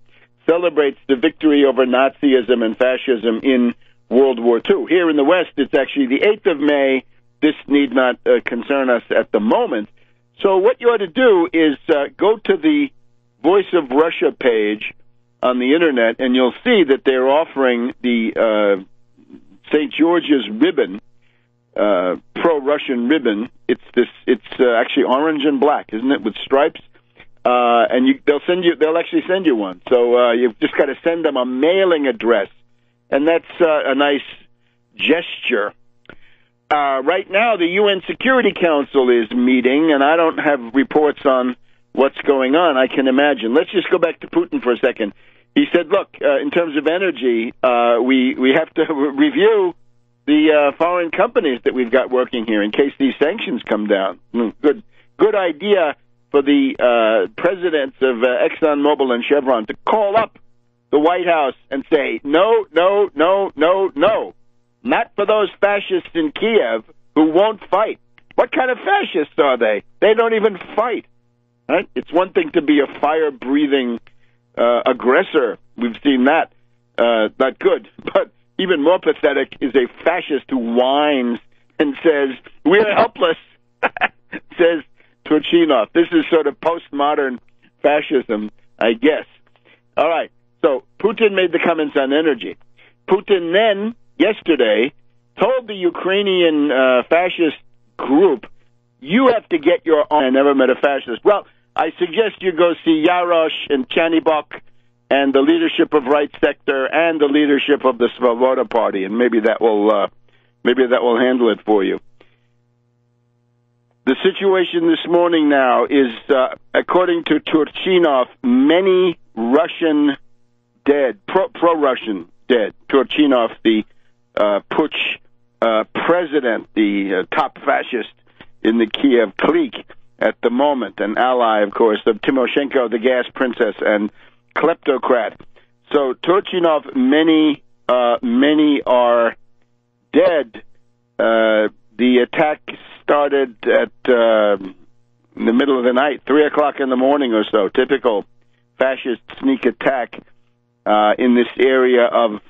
celebrates the victory over Nazism and fascism in World War II. Here in the West, it's actually the 8th of May. This need not concern us at the moment. So what you ought to do is go to the Voice of Russia page on the Internet, and you'll see that they're offering the St. George's ribbon, pro-Russian ribbon. It's actually orange and black, isn't it, with stripes? And they'll actually send you one. So you've just got to send them a mailing address, and that's a nice gesture. Right now, the UN Security Council is meeting, and I don't have reports on what's going on. I can imagine. Let's just go back to Putin for a second. He said, look, in terms of energy, we have to review the foreign companies that we've got working here in case these sanctions come down. Good idea for the presidents of ExxonMobil and Chevron to call up the White House and say, no, no, no, no, no. Not for those fascists in Kiev who won't fight. What kind of fascists are they? They don't even fight. Right? It's one thing to be a fire-breathing aggressor. We've seen that. Not good. But even more pathetic is a fascist who whines and says, we're helpless, says Turchinov. This is sort of postmodern fascism, I guess. All right. So Putin made the comments on energy. Putin then, yesterday, told the Ukrainian fascist group, you have to get your own. I never met a fascist. Well, I suggest you go see Yarosh and Chanibok and the leadership of Right Sector and the leadership of the Svoboda Party, and maybe that will handle it for you. The situation this morning now is, according to Turchinov, many Russian dead, pro-Russian dead. Turchinov, the putsch president, the top fascist in the Kiev clique at the moment, an ally, of course, of Timoshenko, the gas princess, and kleptocrat. So Turchinov, many are dead. The attack started at in the middle of the night, 3 o'clock in the morning or so. Typical fascist sneak attack in this area of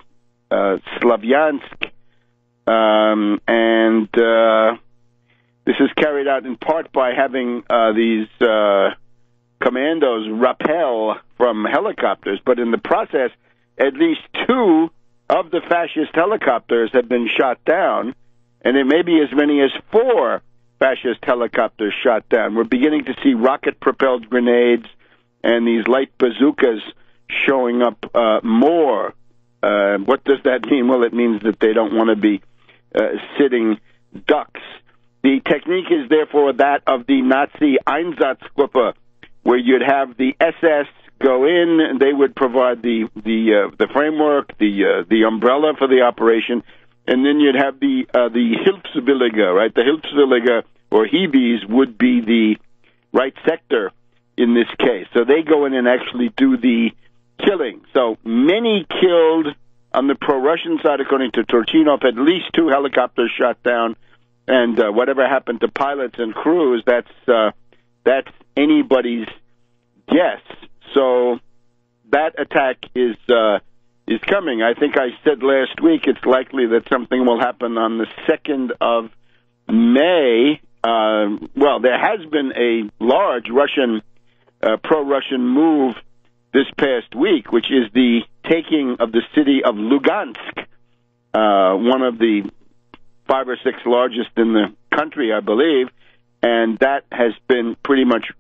Slavyansk, and this is carried out in part by having these commandos rappel from helicopters, but in the process, at least 2 of the fascist helicopters have been shot down, and it may be as many as 4 fascist helicopters shot down. We're beginning to see rocket-propelled grenades and these light bazookas showing up more. What does that mean? Well, it means that they don't want to be sitting ducks. The technique is therefore that of the Nazi Einsatzgruppe, where you'd have the SS go in, and they would provide the framework, the umbrella for the operation, and then you'd have the Hilfswillige, right? The Hilfswillige, or Hebes, would be the right sector in this case. So they go in and actually do the killing. So many killed on the pro-Russian side, according to Turchinov, at least 2 helicopters shot down, and whatever happened to pilots and crews, that's anybody's guess. So that attack is coming. I think I said last week it's likely that something will happen on the 2nd of May. Well, there has been a large Russian, pro-Russian move this past week, which is the taking of the city of Lugansk, one of the 5 or 6 largest in the country, I believe, and that has been pretty much